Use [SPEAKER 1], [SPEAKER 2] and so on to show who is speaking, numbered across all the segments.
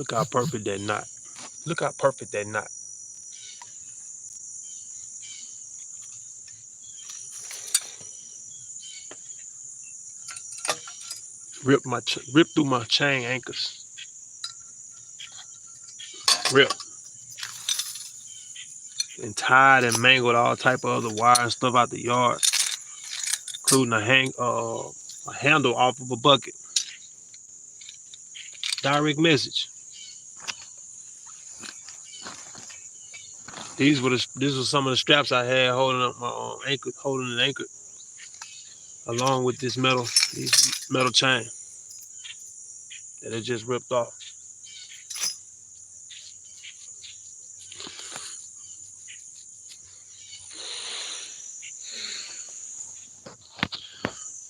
[SPEAKER 1] Look how perfect that knot. Look how perfect that knot. Rip through my chain anchors. Rip and tied and mangled all type of other wire and stuff out the yard, including a handle off of a bucket. Direct message. These were some of the straps I had holding up my anchor, holding an anchor, along with these metal chain that it just ripped off.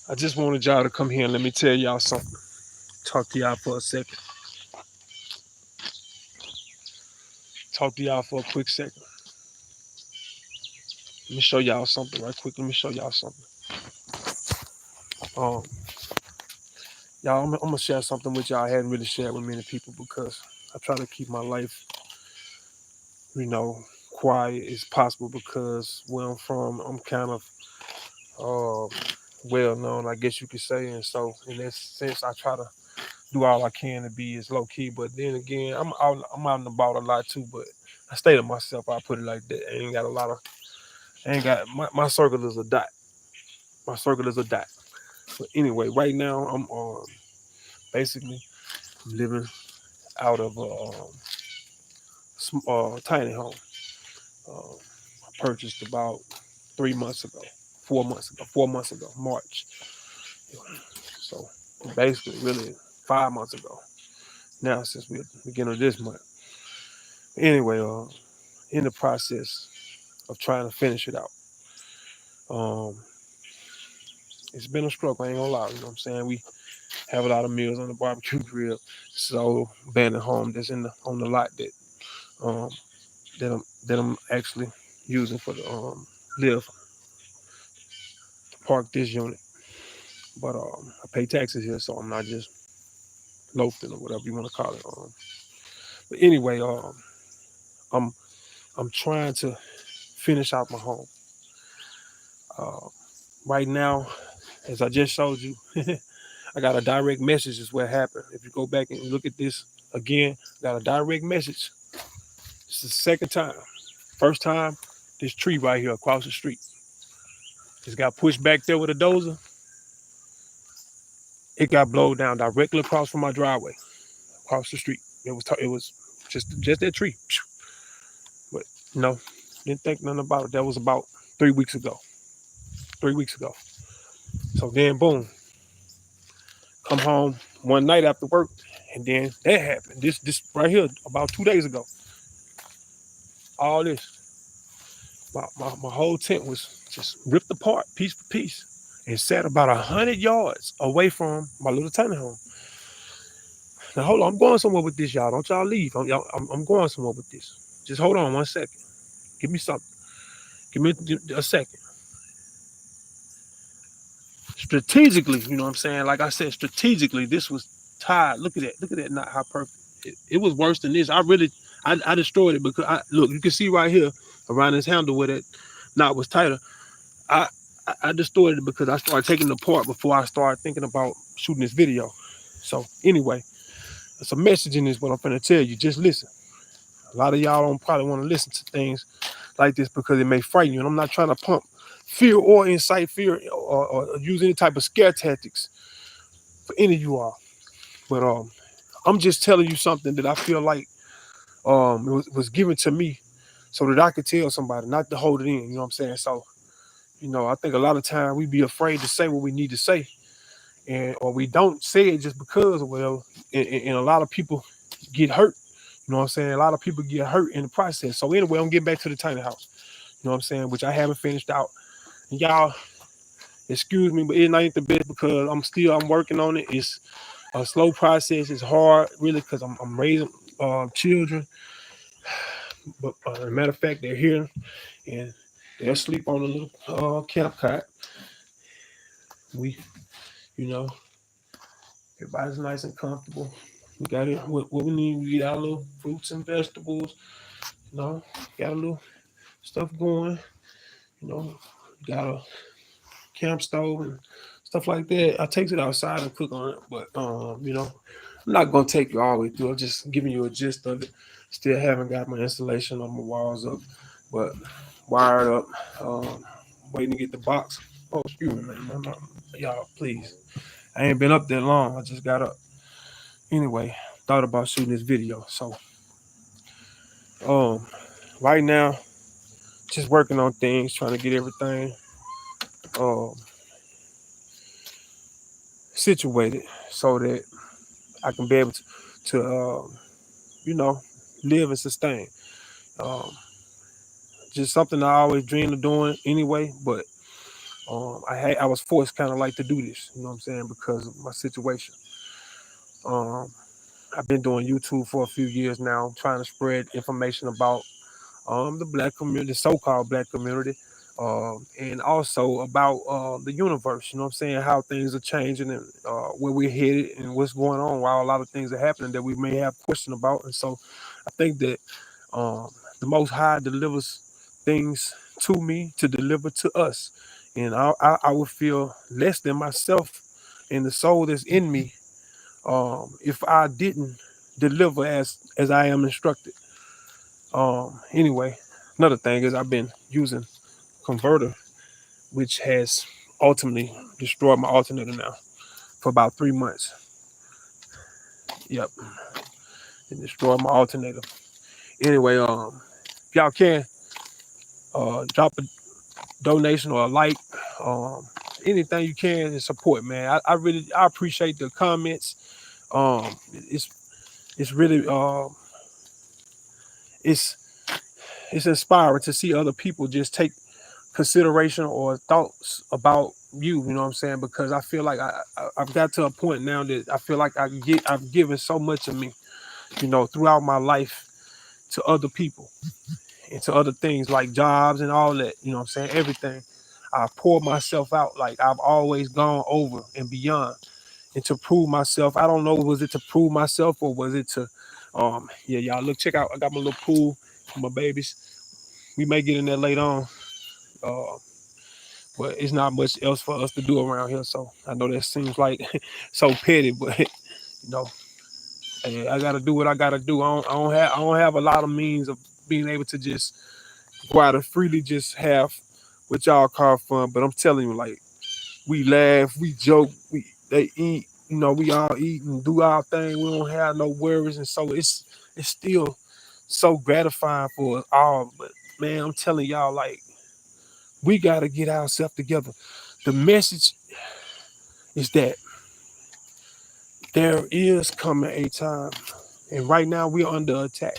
[SPEAKER 1] I just wanted y'all to come here and let me tell y'all something. Talk to y'all for a second. Talk to y'all for a quick second. Let me show y'all something right quick. Let me show y'all something. Um, y'all, I'm gonna share something with y'all I hadn't really shared with many people because I try to keep my life, you know, quiet as possible because where I'm from, I'm kind of uh, well known, I guess you could say, and so in that sense, I try to do all I can to be as low key. But then again, I'm out and about a lot too. But I stay to myself. I put it like that. I ain't got a lot of. I ain't got my circle is a dot. My circle is a dot. But anyway, right now I'm basically living out of a tiny home. I purchased about 3 months ago, 4 months ago, 4 months ago, March. So basically, really 5 months ago. Now since we're beginning of this month. Anyway, in the process of trying to finish it out. Um, it's been a struggle. I ain't gonna lie. You know what I'm saying? We have a lot of meals on the barbecue grill. So abandoned home that's in the on the lot um that I'm actually using for the live to park this unit. But I pay taxes here, so I'm not just loafing or whatever you want to call it. But anyway, I'm I'm trying to finish out my home. Uh, right now, as I just showed you, I got a direct message is what happened. If you go back and look at this again, got a direct message. It's the second time. First time, this tree right here across the street. It's got pushed back there with a dozer. It got blown down directly across from my driveway, across the street. It was just that tree. But no, didn't think nothing about it. That was about 3 weeks ago. 3 weeks ago. So then boom, come home one night after work, and then that happened. This right here about 2 days ago. All this. My whole tent was just ripped apart piece for piece and sat about 100 yards away from my little tiny home. Now hold on, I'm going somewhere with this, y'all. Don't y'all leave. I'm going somewhere with this. Just hold on 1 second. Give me something. Give me a second. Strategically, you know what I'm saying? Like I said, strategically, this was tied. Look at that. Look at that. Not how perfect. It was worse than this. I destroyed it because look. You can see right here around this handle where that knot was tighter. I I destroyed it because I started taking it apart before I started thinking about shooting this video. So anyway, it's a message in this. What I'm gonna tell you. Just listen. A lot of y'all don't probably want to listen to things like this because it may frighten you. And I'm not trying to pump fear or incite fear or use any type of scare tactics for any of you all. But I'm just telling you something that I feel like was given to me so that I could tell somebody, not to hold it in. You know what I'm saying? So I think a lot of time we be afraid to say what we need to say, and or we don't say it just because, well, and a lot of people get hurt. You know what I'm saying? A lot of people get hurt in the process. So anyway, I'm getting back to the tiny house. You know what I'm saying? Which I haven't finished out. And y'all, excuse me, but it ain't the best because I'm working on it. It's a slow process. It's hard, really, because I'm raising children. But as a matter of fact, they're here and they'll sleep on a little camp cot. We, you know, everybody's nice and comfortable. We got it. What we need, we get our little fruits and vegetables. You know, got a little stuff going. You know, got a camp stove and stuff like that. I take it outside and cook on it, but you know, I'm not gonna take you all the way through. I'm just giving you a gist of it. Still haven't got my installation on my walls up, but wired up. Um, waiting to get the box. Oh, excuse me, man. Y'all, please. I ain't been up that long. I just got up. Anyway, thought about shooting this video. So, um, right now, just working on things, trying to get everything um situated so that I can be able to you know, live and sustain. Um, just something I always dreamed of doing anyway, but I was forced kind of like to do this, you know what I'm saying, because of my situation. Um, I've been doing YouTube for a few years now, trying to spread information about the black community, the so-called black community, and also about the universe. You know what I'm saying? How things are changing and where we're headed and what's going on. While a lot of things are happening that we may have question about, and so I think that um, the Most High delivers things to me to deliver to us, and I would feel less than myself and the soul that's in me if I didn't deliver as I am instructed. Anyway, another thing is I've been using converter, which has ultimately destroyed my alternator now for about 3 months. Yep, it destroyed my alternator. Anyway, if y'all can drop a donation or a like, um, anything you can to support, man. I really I appreciate the comments. Um, it's it's really it's it's inspiring to see other people just take consideration or thoughts about you. You know what I'm saying? Because I feel like I've got to a point now that I feel like I've given so much of me, you know, throughout my life to other people and to other things like jobs and all that. You know what I'm saying? Everything. I pour myself out like I've always gone over and beyond, and to prove myself. I don't know, was it to prove myself or was it to yeah, y'all look, check out, I got my little pool for my babies. We may get in there later on. Uh, but it's not much else for us to do around here. So I know that seems like so petty, but you know, hey, I gotta do what I gotta do. I don't have a lot of means of being able to just go out and freely just have what y'all call fun. But I'm telling you, like, we laugh, we joke, they eat, you know, we all eat and do our thing. We don't have no worries, and so it's still so gratifying for us all. But man, I'm telling y'all, like, we gotta get ourselves together. The message is that there is coming a time, and right now we're under attack.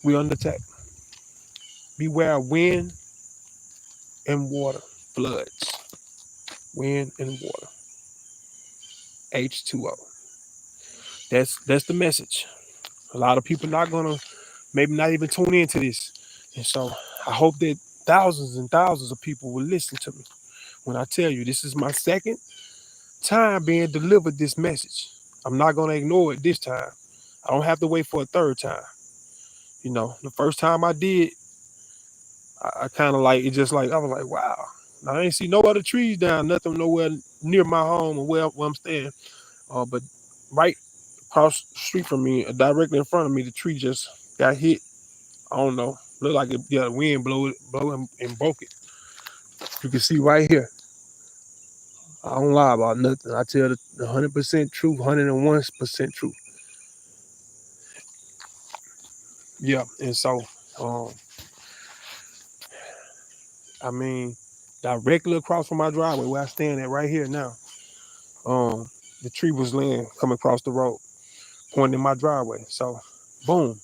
[SPEAKER 1] We're under attack. Beware of wind and water, floods, wind and water, H2O. That's the message. A lot of people not gonna, maybe not even tune into this, and so I hope that thousands and thousands of people will listen to me when I tell you this is my second time being delivered this message. I'm not gonna ignore it this time. I don't have to wait for a third time. You know, the first time I did, I kind of like it, just like I was like, wow. I ain't see no other trees down, nothing nowhere near my home or where I'm staying. But right across the street from me, directly in front of me, the tree just got hit. I don't know. Looked like it, yeah, the wind blow and broke it. You can see right here. I don't lie about nothing. I tell the 100% truth, 101% truth. Yeah, and so, um, I mean, directly across from my driveway where I stand at right here now, um, the tree was laying coming across the road, pointing in my driveway. So, boom.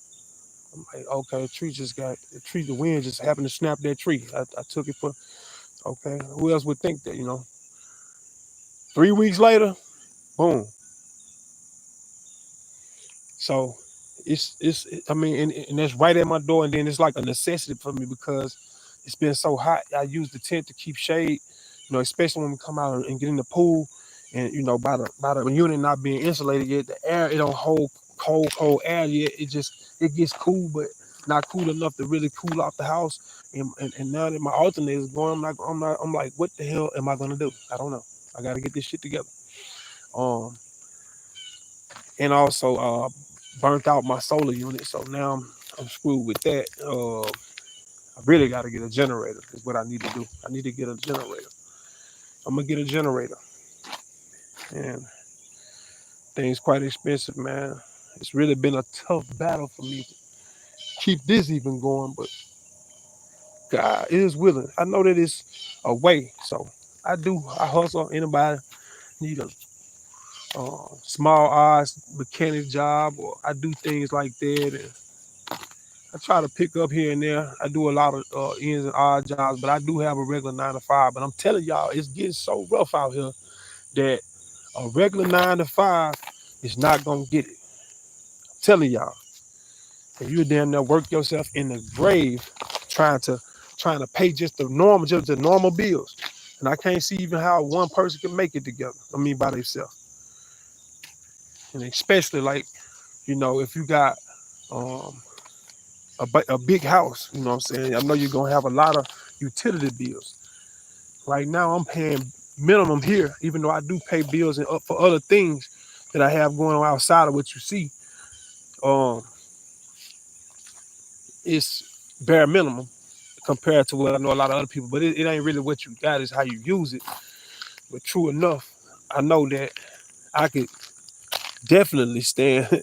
[SPEAKER 1] I'm like, okay, the wind just happened to snap that tree. I took it for, okay, who else would think that, you know? 3 weeks later, boom. So, I mean, and that's right at my door. And then it's like a necessity for me because it's been so hot. I use the tent to keep shade, you know, especially when we come out and get in the pool. And by the unit not being insulated yet, the air it don't hold cold air yet. It gets cool, but not cool enough to really cool off the house. And now that my alternator is going, I'm like, what the hell am I gonna do? I don't know. I gotta get this shit together. Um, and also burnt out my solar unit, so now I'm screwed with that. I really gotta get a generator. Is what I need to do. I need to get a generator. I'm gonna get a generator, and things quite expensive, man. It's really been a tough battle for me to keep this even going, but God is willing. I know that it's a way, so I hustle. Anybody need a small odds mechanic job, or I do things like that, and I try to pick up here and there. I do a lot of ends and odd jobs, but I do have a regular 9 to 5. But I'm telling y'all, it's getting so rough out here that a regular 9 to 5 is not gonna get it. I'm telling y'all, and you damn near work yourself in the grave trying to pay just the normal bills. And I can't see even how one person can make it together. I mean by themselves. And especially like, if you got um a big house, you know what I'm saying? I know you're gonna have a lot of utility bills. Right now I'm paying minimum here, even though I do pay bills and up for other things that I have going on outside of what you see. Um it's bare minimum compared to what I know a lot of other people, but it ain't really what you got, it's how you use it. But true enough, I know that I could definitely stand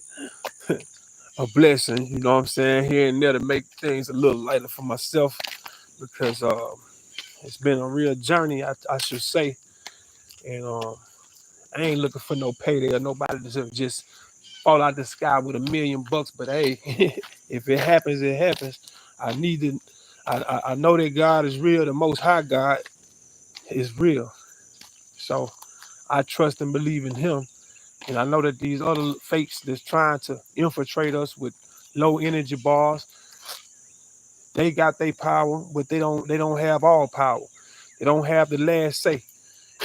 [SPEAKER 1] a blessing, you know what I'm saying, here and there to make things a little lighter for myself because it's been a real journey, I should say. And I ain't looking for no payday or nobody to just fall out the sky with $1,000,000. But hey, if it happens, it happens. I need to. I know that God is real. The Most High God is real. So I trust and believe in Him. And I know that these other fakes that's trying to infiltrate us with low energy bars, they got their power, but they don't have all power. They don't have the last say.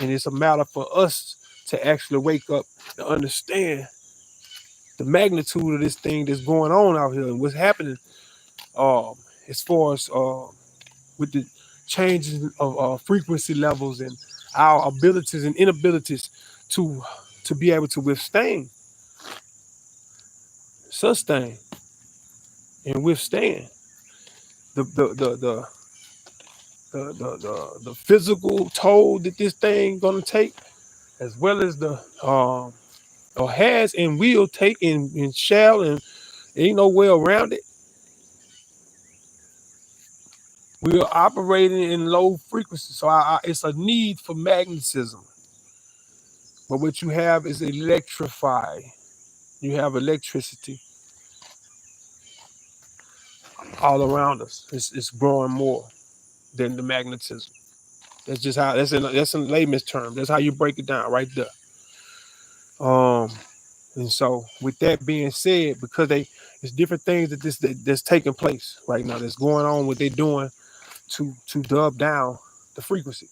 [SPEAKER 1] And it's a matter for us to actually wake up and understand the magnitude of this thing that's going on out here and what's happening um as far as with the changes of frequency levels and our abilities and inabilities to be able to sustain and withstand the the physical toll that this thing gonna take, as well as the or has and will take and shall, and ain't no way around it. We are operating in low frequency, so it's a need for magnetism. But what you have is electrify. You have electricity all around us. It's growing more than the magnetism. That's just how that's in layman's term. That's how you break it down right there. Um, and so with that being said, because it's different things that's taking place right now. That's going on. What they're doing to dub down the frequency,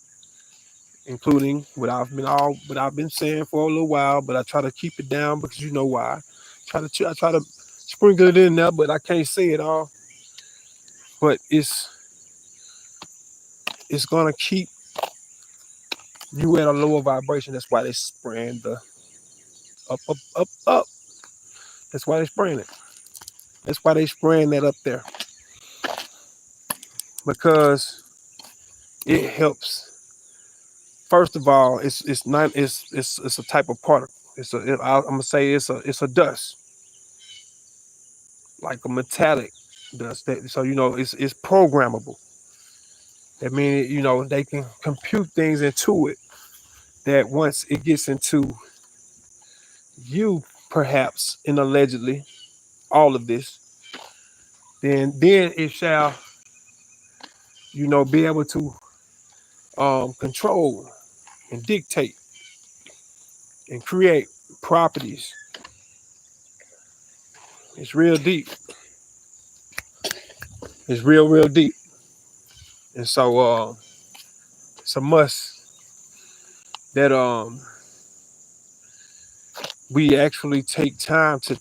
[SPEAKER 1] including what I've been saying for a little while, but I try to keep it down because you know why. I try to sprinkle it in there, but I can't say it all. But it's gonna keep you at a lower vibration. That's why they spraying the up. That's why they spraying it. That's why they spraying that up there because it helps. First of all, it's not it's a type of particle. I'm gonna say it's a dust, like a metallic dust. So it's programmable. That means they can compute things into it. That once it gets into you, perhaps, and allegedly all of this, then it shall be able to control and dictate and create properties. It's real deep. It's real deep. And so it's a must that we actually take time to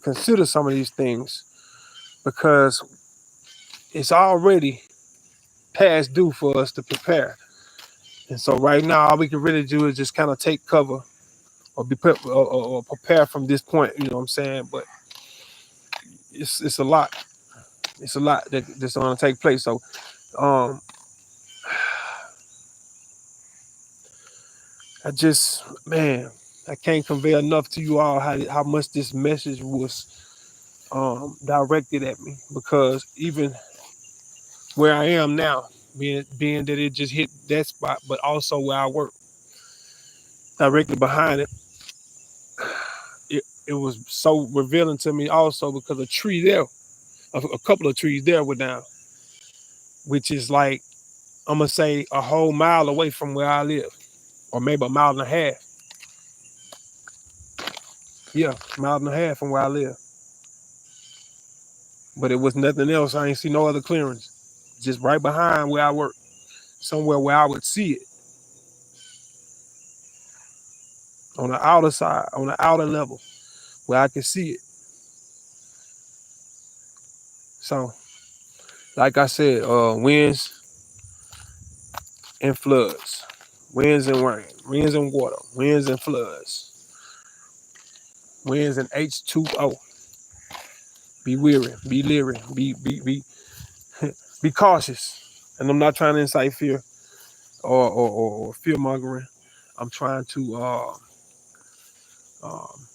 [SPEAKER 1] consider some of these things, because it's already past due for us to prepare. And so right now, all we can really do is just kind of take cover or or prepare from this point. You know what I'm saying? But it's a lot. It's a lot that's going to take place. So um, I just, man, I can't convey enough to you all how much this message was directed at me, because even where I am now, being that it just hit that spot, but also where I work directly behind it, it was so revealing to me also, because a tree there, a couple of trees there were down, which is like, I'm gonna say a whole mile away from where I live, or maybe a mile and a half. Yeah, a mile and a half from where I live. But it was nothing else. I ain't see no other clearance. Just right behind where I work, somewhere where I would see it on the outer side, on the outer level, where I could see it. So, like I said, winds and floods, winds and rain, winds and water, winds and floods, winds and H2O. Be weary, be leery, be cautious. And I'm not trying to incite fear or fear mongering. I'm trying to um,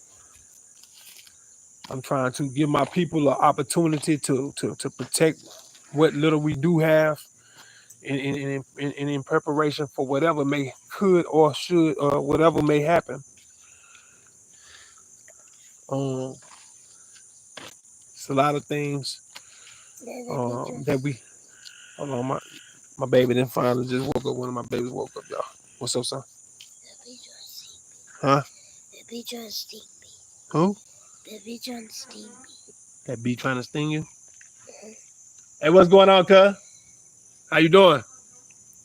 [SPEAKER 1] I'm trying to give my people an opportunity to protect what little we do have, in preparation for whatever may could or should or whatever may happen. Um, it's a lot of things that we. Hold on, my baby then finally just woke up. One of my babies woke up, y'all. What's up, son? Huh?
[SPEAKER 2] Baby John sting me.
[SPEAKER 1] Who?
[SPEAKER 2] Baby John sting me.
[SPEAKER 1] That bee trying to sting you? Hey, what's going on, cuz? How you doing?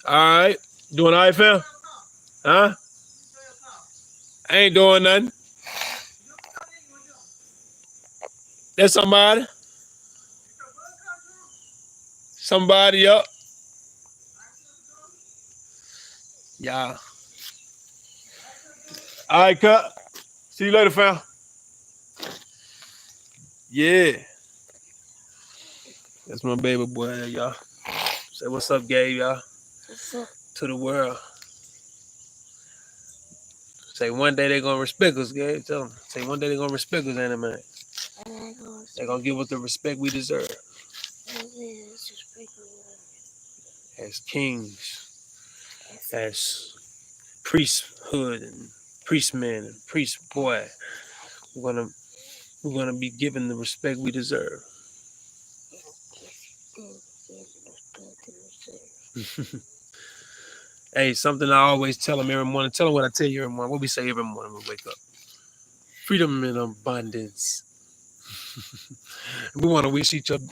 [SPEAKER 1] All right. Doing all right, fam? Huh? I ain't doing nothing. There's somebody. Somebody up. Yeah. All right, cut. See you later, fam. Yeah. That's my baby boy, y'all. Say what's up, Gabe, y'all.
[SPEAKER 2] What's up?
[SPEAKER 1] To the world. Say one day they're gonna respect us, Gabe. Tell them. Say one day they're gonna respect us, anime. They're gonna give us the respect we deserve as kings, as priesthood and priestmen and priest boy. We're gonna be given the respect we deserve. Hey, something I always tell them every morning. Tell them what I tell you every morning. What we say every morning when we wake up. Freedom and abundance. We want to wish each of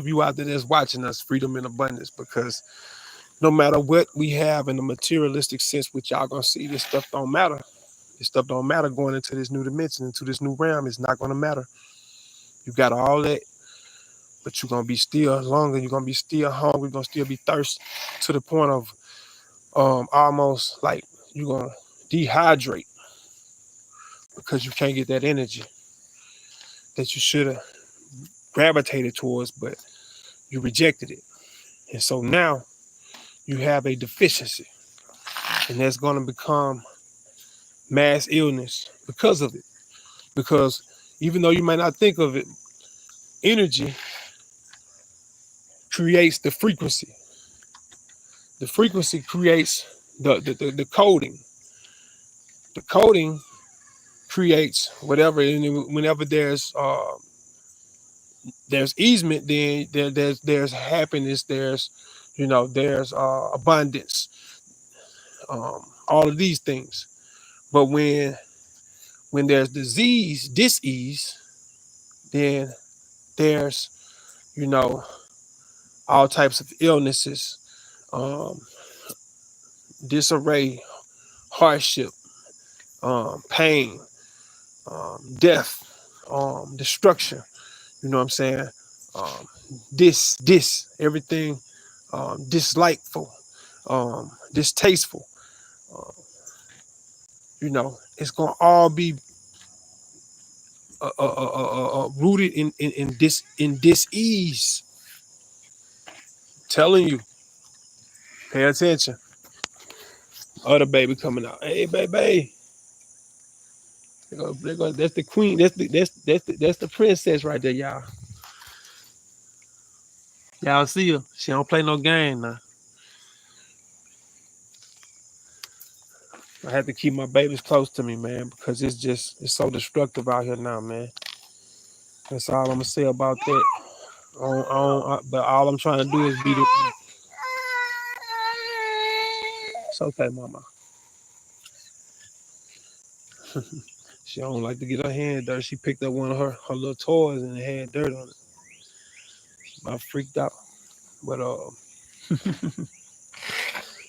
[SPEAKER 1] you out there that's watching us freedom and abundance, because no matter what we have in the materialistic sense, which y'all gonna see, this stuff don't matter. This stuff don't matter going into this new dimension, into this new realm. It's not gonna matter. You got all that, but you're gonna be still longer. You're gonna be still hungry. You're gonna still be thirsty to the point of almost like you're gonna dehydrate, because you can't get that energy that you should have gravitated towards, but you rejected it. And so now you have a deficiency, and that's going to become mass illness because of it. Because even though you might not think of it, energy creates the frequency. The frequency creates the coding. The coding creates whatever. And whenever there's easement, then there's happiness. There's abundance. All of these things. But when there's disease, then there's all types of illnesses, um, disarray, hardship, pain. death, destruction. You know what I'm saying? Um, everything, dislikeful, distasteful. Uh, it's gonna all be rooted in dis-ease. Telling you, pay attention. Other baby coming out. Hey, baby. That's the queen. That's the princess right there, y'all. Y'all see her. She don't play no game now. I have to keep my babies close to me, man, because it's so destructive out here now, man. That's all I'm gonna say about that. But all I'm trying to do is be the. It's okay, mama. She don't like to get her hand dirty. She picked up one of her little toys and it had dirt on it. I freaked out, but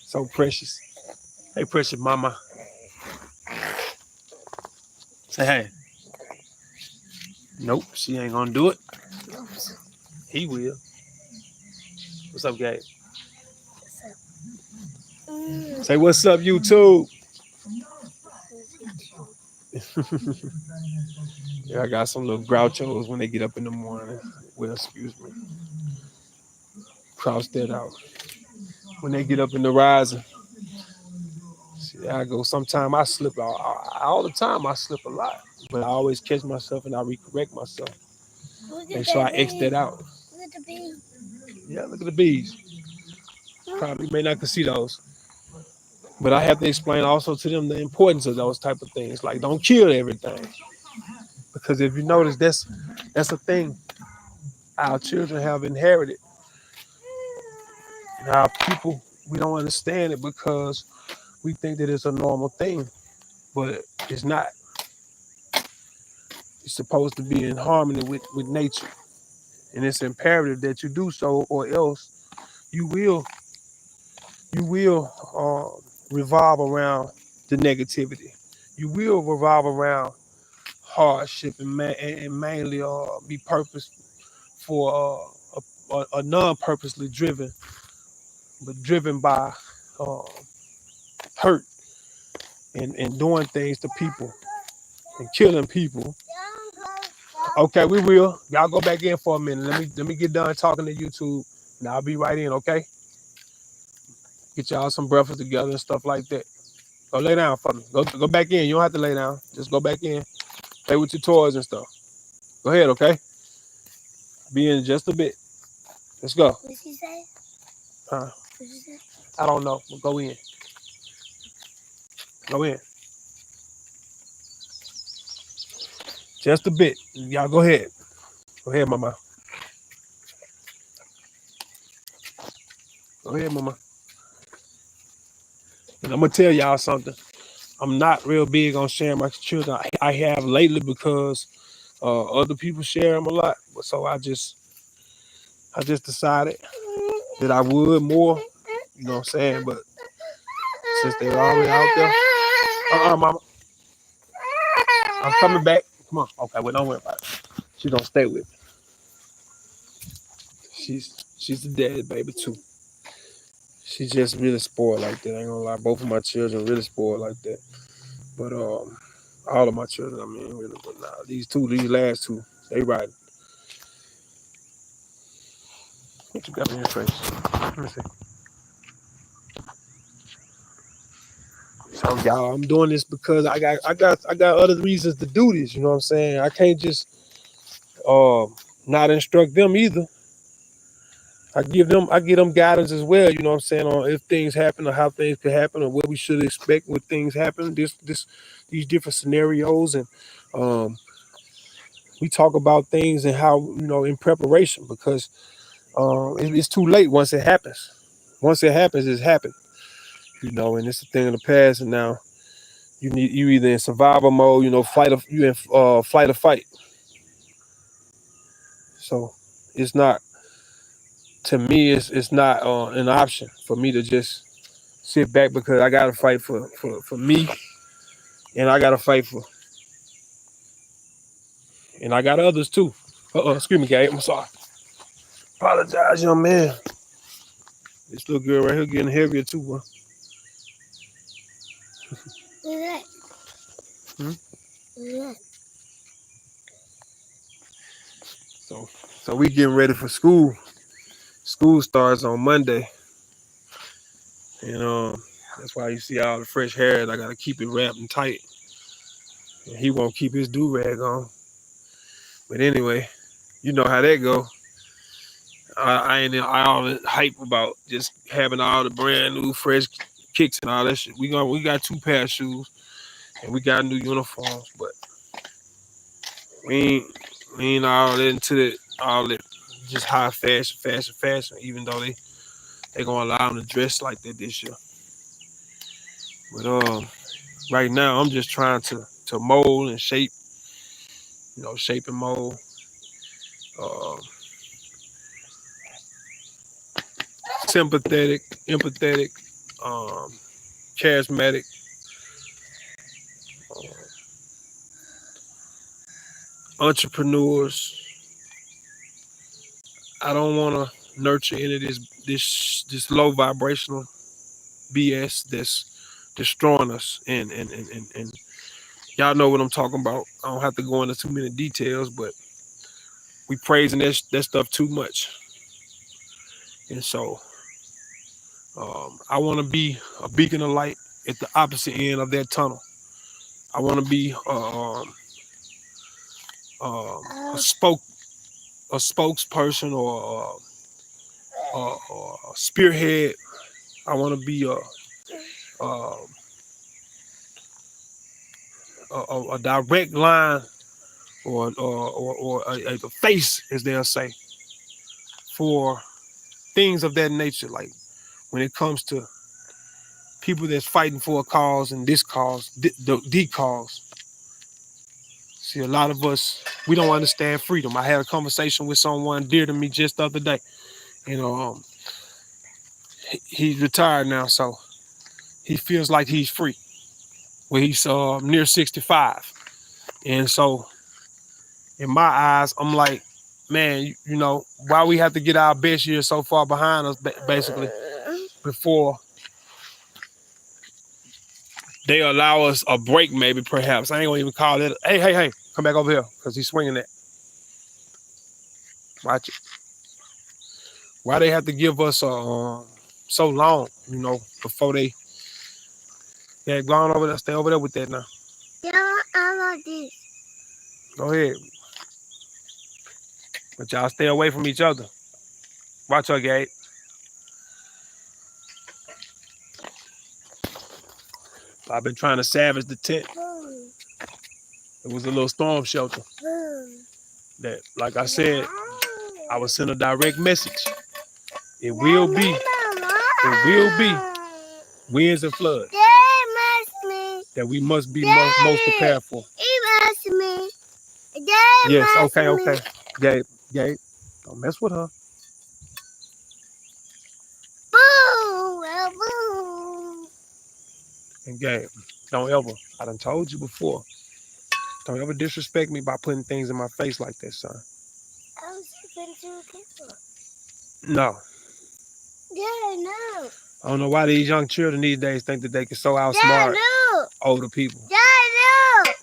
[SPEAKER 1] so precious. Hey, precious mama. Say hey. Nope, she ain't gonna do it.
[SPEAKER 2] No, sir.
[SPEAKER 1] He will. What's up, Gabe? Say what's up, YouTube. Yeah, I got some little grouchos when they get up in the morning. Well, excuse me. Cross that out. When they get up in the rising. See, I go. Sometimes I slip all the time. I slip a lot, but I always catch myself and I recorrect myself. Make sure I X that out.
[SPEAKER 2] Look at the bee.
[SPEAKER 1] Yeah, look at the bees. Probably may not can see those, but I have to explain also to them the importance of those type of things. Like, don't kill everything, because if you notice, that's a thing our children have inherited. And our people, we don't understand it because we think that it's a normal thing, but it's not. It's supposed to be in harmony with nature. And it's imperative that you do so, or else you will revolve around the negativity. You will revolve around hardship and mainly be purpose for a non-purposely driven, but driven by uh, hurt and doing things to people and killing people. Okay, we will. Y'all go back in for a minute. Let me get done talking to YouTube, and I'll be right in. Okay. Get y'all some breakfast together and stuff like that. Go lay down for me. Go back in. You don't have to lay down. Just go back in. Play with your toys and stuff. Go ahead, okay? Be in just a bit. Let's go.
[SPEAKER 2] What did she say?
[SPEAKER 1] Huh?
[SPEAKER 2] What did she say?
[SPEAKER 1] I don't know. But go in. Go in. Just a bit. Y'all go ahead. Go ahead, mama. Go ahead, mama. And I'm gonna tell y'all something. I'm not real big on sharing my children. I have lately because other people share them a lot. So I just decided that I would more. You know what I'm saying? But since they're already out there, mama, I'm coming back. Come on. Okay, well, don't worry about it. She's gonna stay with me. She's the daddy baby too. She's just really spoiled like that. I ain't gonna lie. Both of my children really spoiled like that. But all of my children, I mean, really. But nah, these last two, they riding. What you got in your face? Let me see. So y'all, I'm doing this because I got other reasons to do this. You know what I'm saying? I can't just not instruct them either. I give them guidance as well. You know what I'm saying, on if things happen or how things could happen or what we should expect when things happen. These different scenarios, and we talk about things and how, in preparation, because it's too late once it happens. Once it happens, it's happened. And it's a thing of the past, and now you either in survival mode, you in flight or fight. So it's not, to me, it's not an option for me to just sit back, because I gotta fight for me, and I gotta fight And I got others too. Excuse me, Gabe. I'm sorry. Apologize, young man. This little girl right here getting heavier too, boy.
[SPEAKER 2] Look at that.
[SPEAKER 1] Hmm?
[SPEAKER 2] Look at that.
[SPEAKER 1] So we getting ready for school. School starts on Monday. And that's why you see all the fresh hair. I gotta keep it wrapped and tight. And he won't keep his do-rag on. But anyway, you know how that go. I ain't all hype about just having all the brand new fresh kicks and all that shit. We got 2 pair of shoes and we got new uniforms, but we ain't all into all that just high fashion. Even though they gonna allow them to dress like that this year. But right now I'm just trying to mold and shape, shape and mold. Uh, Sympathetic, empathetic, charismatic, entrepreneurs. I don't want to nurture any of this low vibrational BS that's destroying us. And y'all know what I'm talking about. I don't have to go into too many details, but we praising that stuff too much. And so I want to be a beacon of light at the opposite end of that tunnel. I want to be a spokesperson or a spearhead. I want to be a direct line or a face, as they'll say, for things of that nature. Like when it comes to people that's fighting for a cause and this cause, the cause. See, a lot of us, we don't understand freedom. I had a conversation with someone dear to me just the other day. He's retired now, so he feels like he's free. Well, he's near 65. And so in my eyes, I'm like, man, why we have to get our best years so far behind us, basically, before they allow us a break, maybe, perhaps. I ain't gonna even call it, hey, come back over here, because he's swinging that. Watch it. Why they have to give us so long, before they go on over there, stay over there with that now.
[SPEAKER 2] Yeah, I like this.
[SPEAKER 1] Go ahead. But y'all stay away from each other. Watch her, Gabe. I've been trying to savage the tent. It was a little storm shelter that, like I said, I was sent a direct message. It will be winds and floods that we must be most prepared for. Yes, okay. Gabe, don't mess with her. And Gabe, don't ever, I done told you before, don't ever disrespect me by putting things in my face like that, son.
[SPEAKER 2] I was putting two people.
[SPEAKER 1] No.
[SPEAKER 2] Yeah, no.
[SPEAKER 1] I don't know why these young children these days think that they can so outsmart older people.
[SPEAKER 2] No.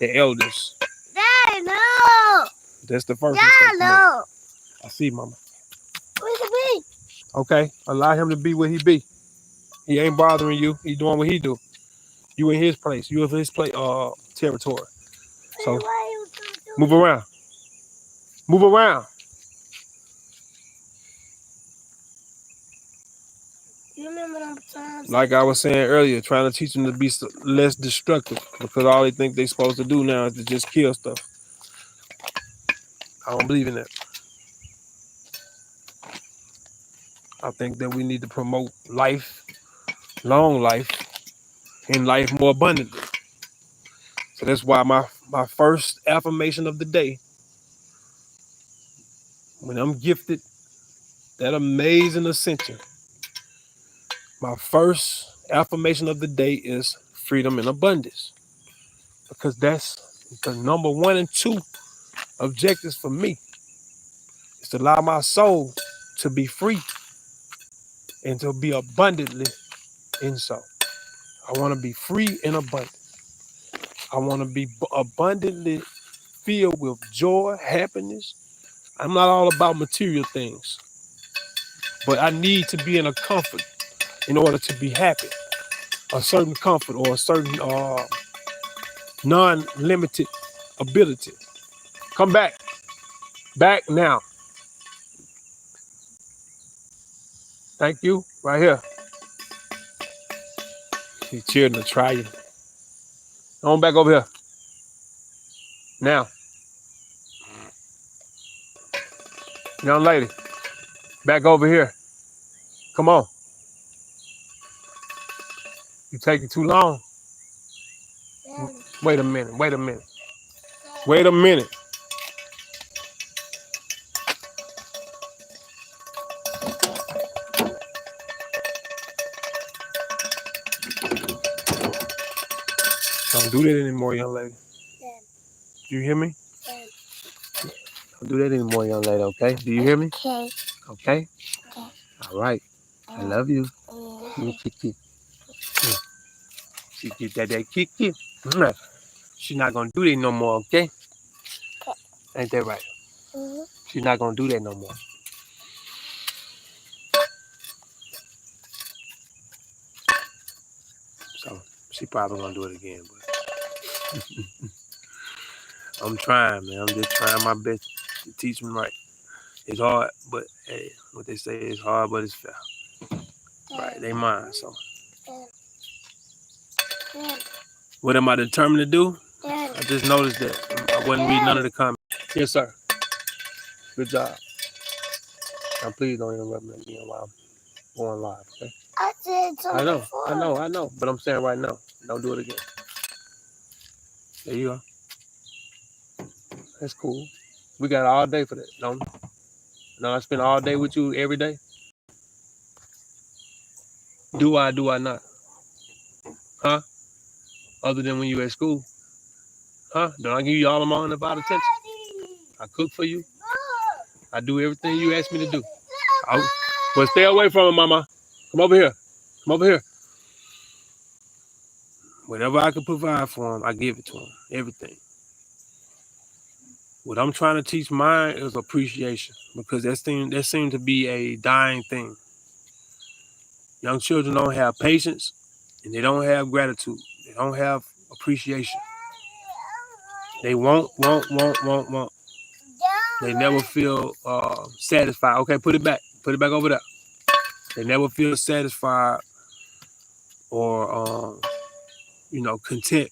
[SPEAKER 1] The elders.
[SPEAKER 2] No.
[SPEAKER 1] That's the first mistake.
[SPEAKER 2] No.
[SPEAKER 1] I see, Mama.
[SPEAKER 2] Where's the bee?
[SPEAKER 1] Okay, allow him to be what he be. He ain't bothering you. He doing what he do. You in his place. You in his territory. So move around. Move around.
[SPEAKER 2] You remember them times?
[SPEAKER 1] Like I was saying earlier, trying to teach them to be less destructive, because all they think they're supposed to do now is to just kill stuff. I don't believe in that. I think that we need to promote life, long life, and life more abundantly. So that's why my first affirmation of the day, when I'm gifted that amazing ascension, my first affirmation of the day is freedom and abundance. Because that's the number 1 and 2 objectives for me is to allow my soul to be free and to be abundantly in so. I want to be free and abundant. I want to be abundantly filled with joy, happiness. I'm not all about material things, but I need to be in a comfort in order to be happy. A certain comfort or a certain non-limited ability. Come back. Back now. Thank you. Right here. These children are trying. On back over here. Now. Young lady. Back over here. Come on. You taking too long. Wait a minute. Wait a minute. Wait a minute. Don't do that anymore, young lady. Do you hear me? Don't do that anymore, young lady, okay? Do you hear me?
[SPEAKER 2] Okay.
[SPEAKER 1] Okay? All right. I love you. Kiki. She get that Kiki. She's not gonna do that no more, okay? Ain't that right? She's not gonna do that no more. So she probably gonna do it again, but I'm trying, man. I'm just trying my best to teach them right. It's hard, but hey, what they say is hard, but it's fair. Right? They mine, so. What am I determined to do? I just noticed that I wasn't reading none of the comments. Yes, sir. Good job. Now, please don't interrupt me again while I'm going live, okay?
[SPEAKER 2] I said something.
[SPEAKER 1] I know. But I'm saying right now, don't do it again. There you go. That's cool. We got all day for that, don't we? No, I spend all day with you every day. Do I not? Huh? Other than when you at school? Huh? Don't I give you all of my undivided attention? I cook for you. I do everything you ask me to do. But stay away from it, mama. Come over here. Come over here. Whatever I can provide for him, I give it to him. Everything. What I'm trying to teach mine is appreciation, because that seems to be a dying thing. Young children don't have patience, and they don't have gratitude. They don't have appreciation. They want. They never feel satisfied. Okay, put it back. Put it back over there. They never feel satisfied or content.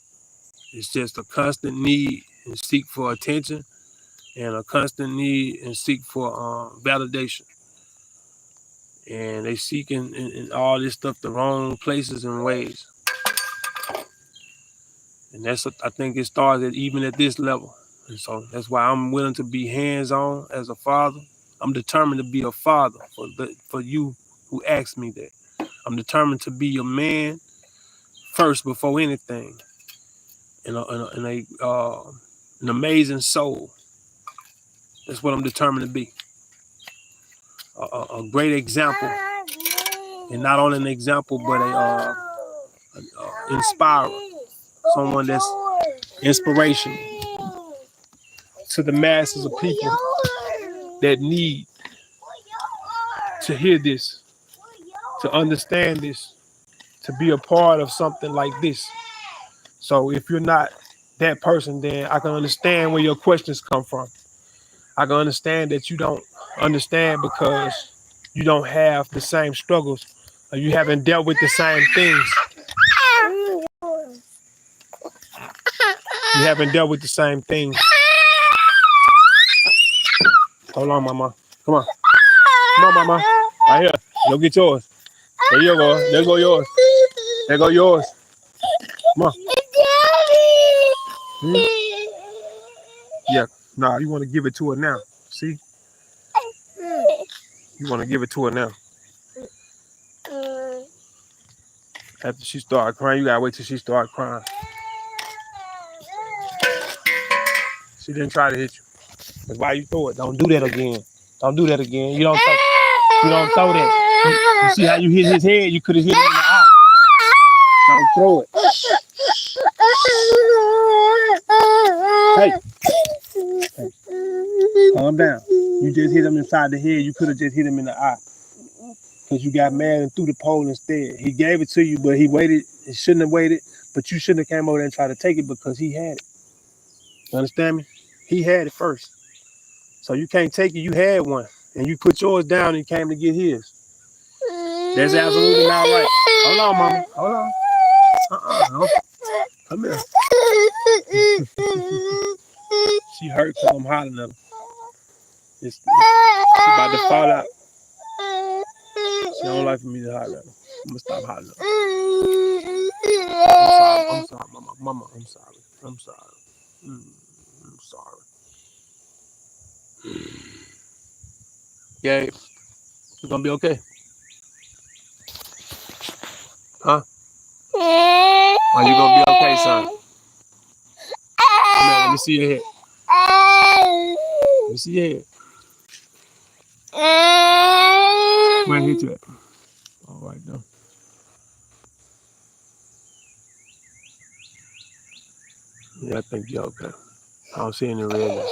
[SPEAKER 1] It's just a constant need and seek for attention, and a constant need and seek for validation. And they seek in all this stuff the wrong places and ways. And I think it starts even at this level. And so that's why I'm willing to be hands-on as a father. I'm determined to be a father for you who asked me that. I'm determined to be your man first before anything. And an amazing soul. That's what I'm determined to be. A great example, and not only an example, but a inspirer. Someone that's inspirational to the masses of people that need to hear this, to understand this, to be a part of something like this. So if you're not that person, then I can understand where your questions come from. I can understand that you don't understand because you don't have the same struggles, or you haven't dealt with the same things. You haven't dealt with the same things. Hold on, mama. Come on. Come on, mama. Right here. Go get yours. There you go. There go yours. There go yours. Come on. Yeah. Nah, you want to give it to her now. See? You want to give it to her now. After she started crying, you gotta wait till she started crying. She didn't try to hit you. That's why you throw it. Don't do that again. Don't do that again. You don't throw that. You see how you hit his head? You could have hit him in the eye. Don't throw it. Hey. Calm down. You just hit him inside the head. You could have just hit him in the eye. Because you got mad and threw the pole instead. He gave it to you, but he waited. He shouldn't have waited. But you shouldn't have came over there and tried to take it because he had it. You understand me? He had it first. So you can't take it. You had one. And you put yours down and came to get his. That's absolutely not right. Hold on, mama. Hold on. No. Come here. She hurt because I'm hollering at her. She about to fall out. She don't like for me to holler at her. I'm going to stop hollering at her. I'm sorry, mama. Mama, I'm sorry. I'm sorry. I'm sorry. Gabe, you gonna be okay? Huh? Are you gonna be okay, son? Come here, let me see your head. Let me see your head. Where hit you at? All right, now. Yeah, I think you're okay. I don't see any red now.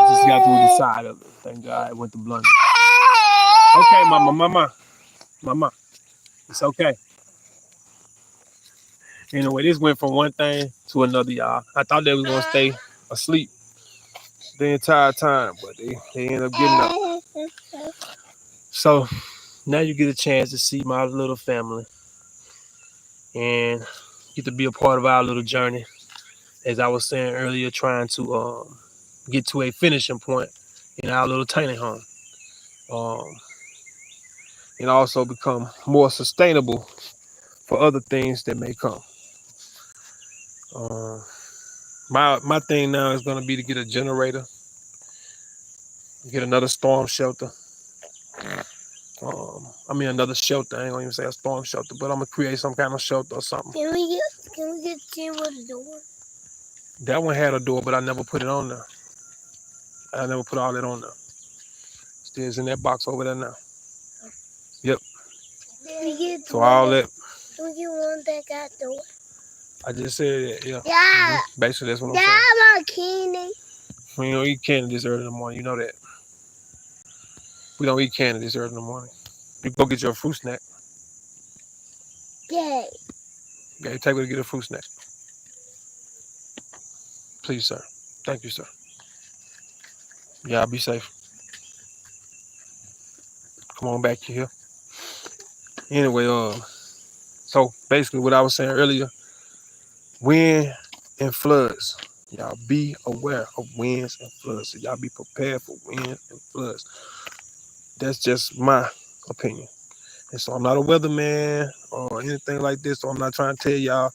[SPEAKER 1] Just got through the side of it. Thank God it went to blunt. Okay, mama. It's okay. Anyway, this went from one thing to another, y'all. I thought they was gonna stay asleep the entire time, but they ended up getting up. So now you get a chance to see my little family and get to be a part of our little journey. As I was saying earlier, trying to get to a finishing point in our little tiny home. And also become more sustainable for other things that may come. My thing now is going to be to get a generator, get another storm shelter. Another shelter. I ain't gonna even say a storm shelter, but I'm gonna create some kind of shelter or something.
[SPEAKER 2] Can we get a chair with a door?
[SPEAKER 1] That one had a door, but I never put it on there. I never put all that on there. Still in that box over there now. Yep. So all that.
[SPEAKER 2] Can we get one that got door?
[SPEAKER 1] I just said that, yeah.
[SPEAKER 2] Yeah.
[SPEAKER 1] Basically, that's what I'm saying.
[SPEAKER 2] Yeah, I'm candy.
[SPEAKER 1] We don't eat candy this early in the morning. You know that. We don't eat candy this early in the morning. You go get your fruit snack.
[SPEAKER 2] Yay.
[SPEAKER 1] Okay, take her to get a fruit snack. Please, sir. Thank you, sir. Y'all be safe. Come on back here. Anyway, so basically what I was saying earlier, wind and floods. Y'all be aware of winds and floods. So y'all be prepared for winds and floods. That's just my opinion. And so I'm not a weatherman or anything like this. So I'm not trying to tell y'all.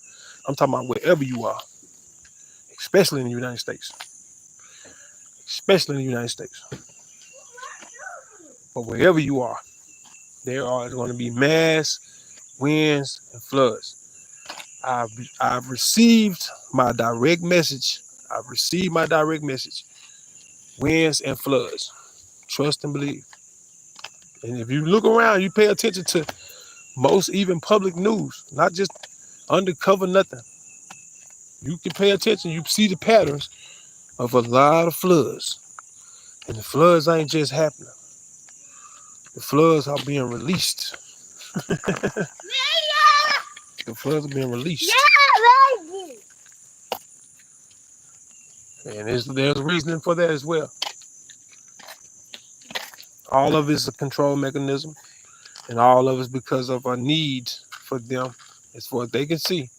[SPEAKER 1] I'm talking about wherever you are, especially in the United States. Especially in the United States. But wherever you are, there are going to be mass winds and floods. I've received my direct message. Winds and floods. Trust and believe. And if you look around, you pay attention to most even public news, not just undercover nothing. You can pay attention. You see the patterns of a lot of floods. And the floods ain't just happening. The floods are being released. The floods are being released. And there's reasoning for that as well. All of it is a control mechanism. And all of it is because of a need for them as far as they can see.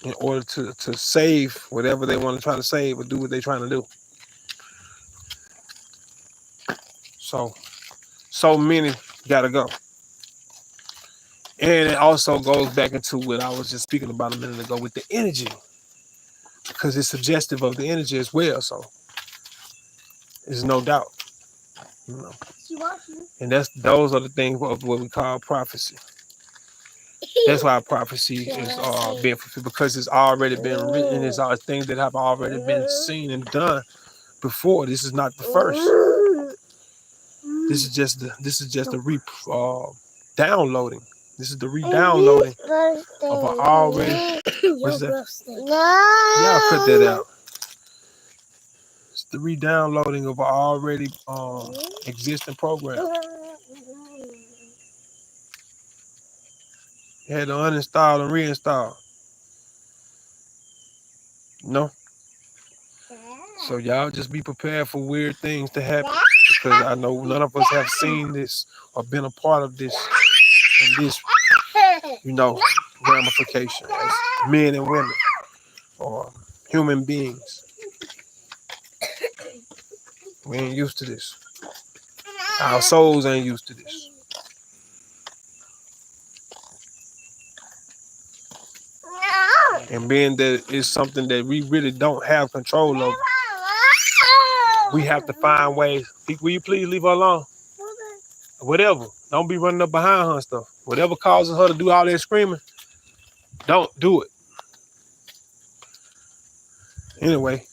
[SPEAKER 1] In order to save whatever they want to try to save or do what they're trying to do. So many gotta go. And it also goes back into what I was just speaking about a minute ago with the energy. Because it's suggestive of the energy as well. So there's no doubt. You know. And those are the things of what we call prophecy. That's why prophecy is being fulfilled, because it's already been written. It's all things that have already been seen and done before. This is not the first. This is just the downloading. This is the re-downloading of an already. What's that? Yeah, I'll cut that out. It's the re-downloading of an already existing program. You had to uninstall and reinstall. No. So y'all just be prepared for weird things to happen, because I know none of us have seen this or been a part of this in this, ramification as men and women or human beings. We ain't used to this. Our souls ain't used to this. And being that it's something that we really don't have control over, we have to find ways. Will you please leave her alone? Whatever. Don't be running up behind her and stuff. Whatever causes her to do all that screaming, don't do it. Anyway,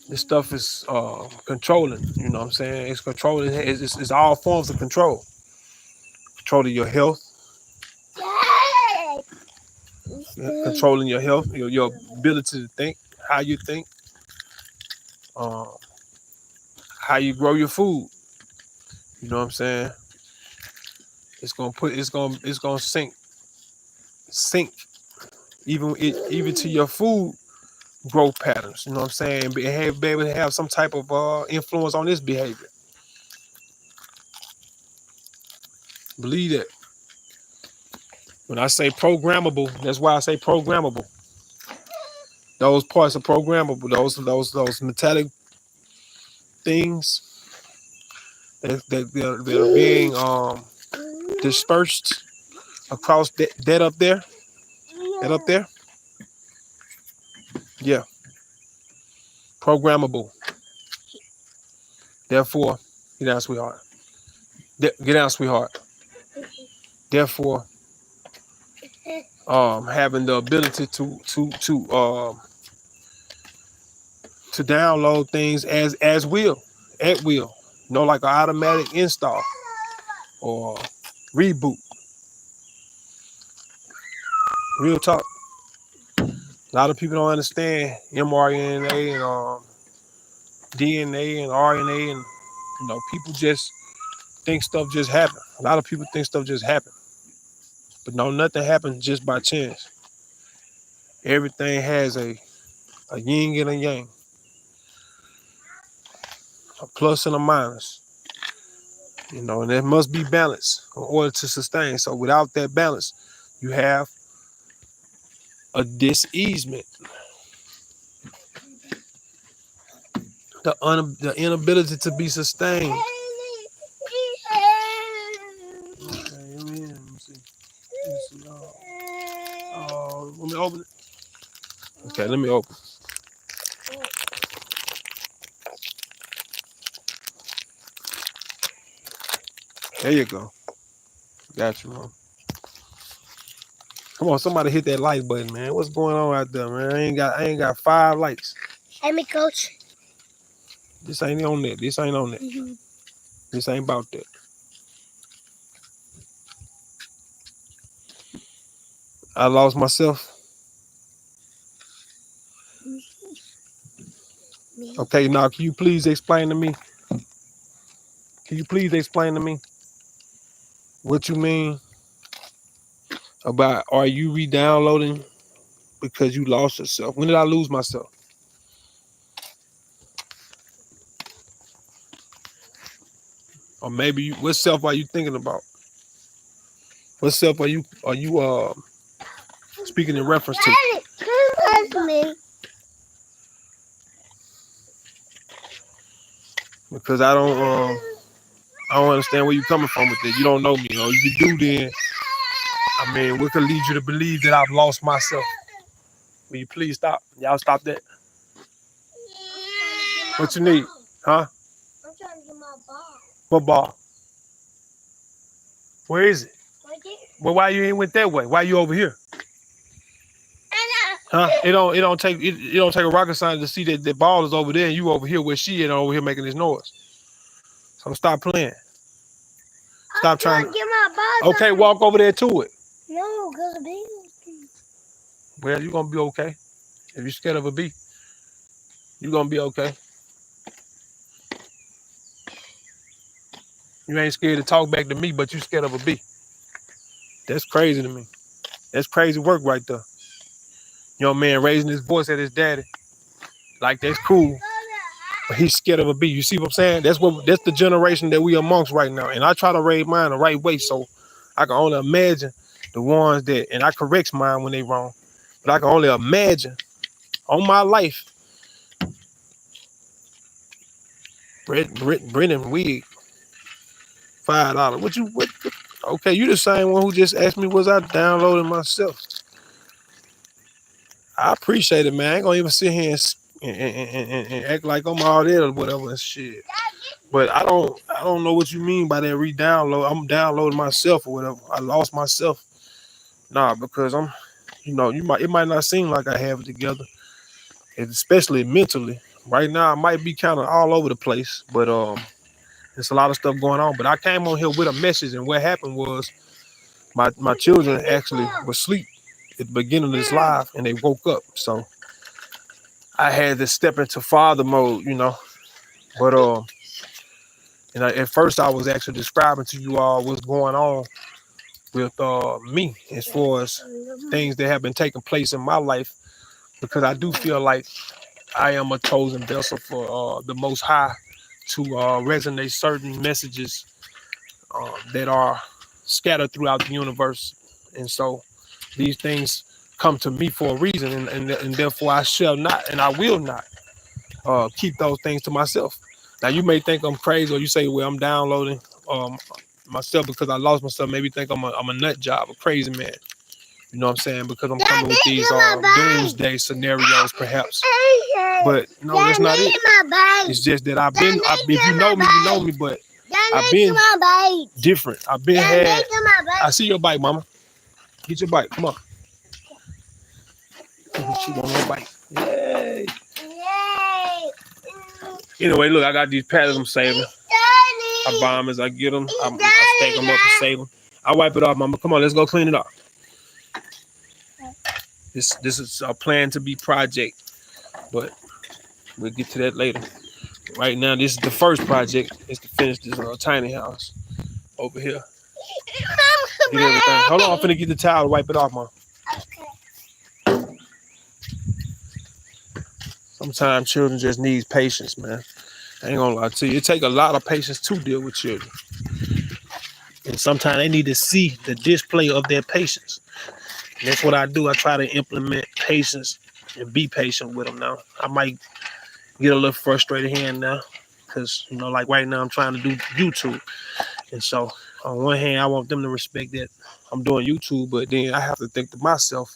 [SPEAKER 1] this stuff is controlling. You know what I'm saying? It's controlling. It's all forms of control. Controlling your health. Controlling your health, your ability to think, how you think, how you grow your food. You know what I'm saying? It's gonna sink even to your food growth patterns. You know what I'm saying? Be able to have some type of influence on this behavior. Believe that. When I say programmable, that's why I say programmable. Those parts are programmable. Those metallic things that are being dispersed across that up there. That up there. Yeah. Programmable. Therefore, get down, sweetheart. Get down, sweetheart. Therefore, having the ability to download things at will, like an automatic install or reboot. Real talk. A lot of people don't understand mRNA and DNA and RNA, and people just think stuff just happen. A lot of people think stuff just happen, but no, nothing happens just by chance. Everything has a yin and a yang, a plus and a minus, and there must be balance in order to sustain. So without that balance, you have a diseasement, the inability to be sustained. Okay, let me see. Let me open it. Okay, let me open. There you go. Got you, man. Come on, somebody hit that like button, man. What's going on out there, man? I ain't got 5 likes.
[SPEAKER 2] Hey, me, coach.
[SPEAKER 1] This ain't on that. This ain't on that. Mm-hmm. This ain't about that. I lost myself. Okay, now can you please explain to me? Can you please explain to me what you mean about, are you re-downloading because you lost yourself? When did I lose myself? Or maybe what self are you thinking about? What self are you speaking in reference to? Because I don't understand where you're coming from with it. You don't know me, or if you do, then I mean, what could lead you to believe that I've lost myself? Will you please stop? Y'all stop that. What you need? Huh?
[SPEAKER 2] I'm trying to get my ball.
[SPEAKER 1] What ball? Where is it?
[SPEAKER 2] Right there.
[SPEAKER 1] Well, why you ain't went that way? Why you over here? Huh? It don't take a rocket scientist to see that the ball is over there and you over here where she is over here making this noise. So stop playing. Stop trying.
[SPEAKER 2] Get my ball.
[SPEAKER 1] Okay, walk over there to it.
[SPEAKER 2] No, because of me.
[SPEAKER 1] Well, you're gonna be okay. If you're scared of a bee, you're gonna be okay. You ain't scared to talk back to me, but you scared of a bee. That's crazy to me. That's crazy work right there. Young man raising his voice at his daddy. Like that's cool. But he's scared of a bee. You see what I'm saying? That's the generation that we amongst right now. And I try to raise mine the right way. So I can only imagine the ones that, and I correct mine when they wrong. But I can only imagine on my life. Brennan wig. $5. What? Okay, you the same one who just asked me was I downloading myself. I appreciate it, man. I ain't gonna even sit here and act like I'm all there or whatever and shit. But I don't know what you mean by that re-download. I'm downloading myself or whatever. I lost myself. Nah, because I'm, it might not seem like I have it together, and especially mentally. Right now, I might be kind of all over the place, but there's a lot of stuff going on. But I came on here with a message, and what happened was my children actually were asleep at the beginning of this live, and they woke up. So I had to step into father mode, But at first I was actually describing to you all what's going on with me as far as things that have been taking place in my life, because I do feel like I am a chosen vessel for the Most High to resonate certain messages that are scattered throughout the universe. And so these things come to me for a reason, and therefore I shall not and I will not keep those things to myself. Now you may think I'm crazy, or you say, well, I'm downloading myself because I lost myself. Maybe think I'm a nut job, a crazy man. You know what I'm saying? Because I'm coming with these doomsday scenarios, perhaps. But no, that's not it. It's just that if you know me, you know me, but I've been different. I've been had. I see your bike, mama. Get your bike. Come on. She want her bike. Yay. Anyway, look, I got these paddles I'm saving. I buy them as I get them. I stake them up and save them. I wipe it off, mama. Come on, let's go clean it up. This is a plan to be project, but we'll get to that later. Right now, this is the first project. Is to finish this tiny house over here. Get everything. Hold on, I'm finna get the towel to wipe it off, mom.
[SPEAKER 2] Okay.
[SPEAKER 1] Sometimes children just need patience, man. I ain't gonna lie to you. It takes a lot of patience to deal with children. And sometimes they need to see the display of their patience. And that's what I do. I try to implement patience and be patient with them now. I might get a little frustrated here and now because, like right now I'm trying to do YouTube. And so on one hand, I want them to respect that I'm doing YouTube, but then I have to think to myself,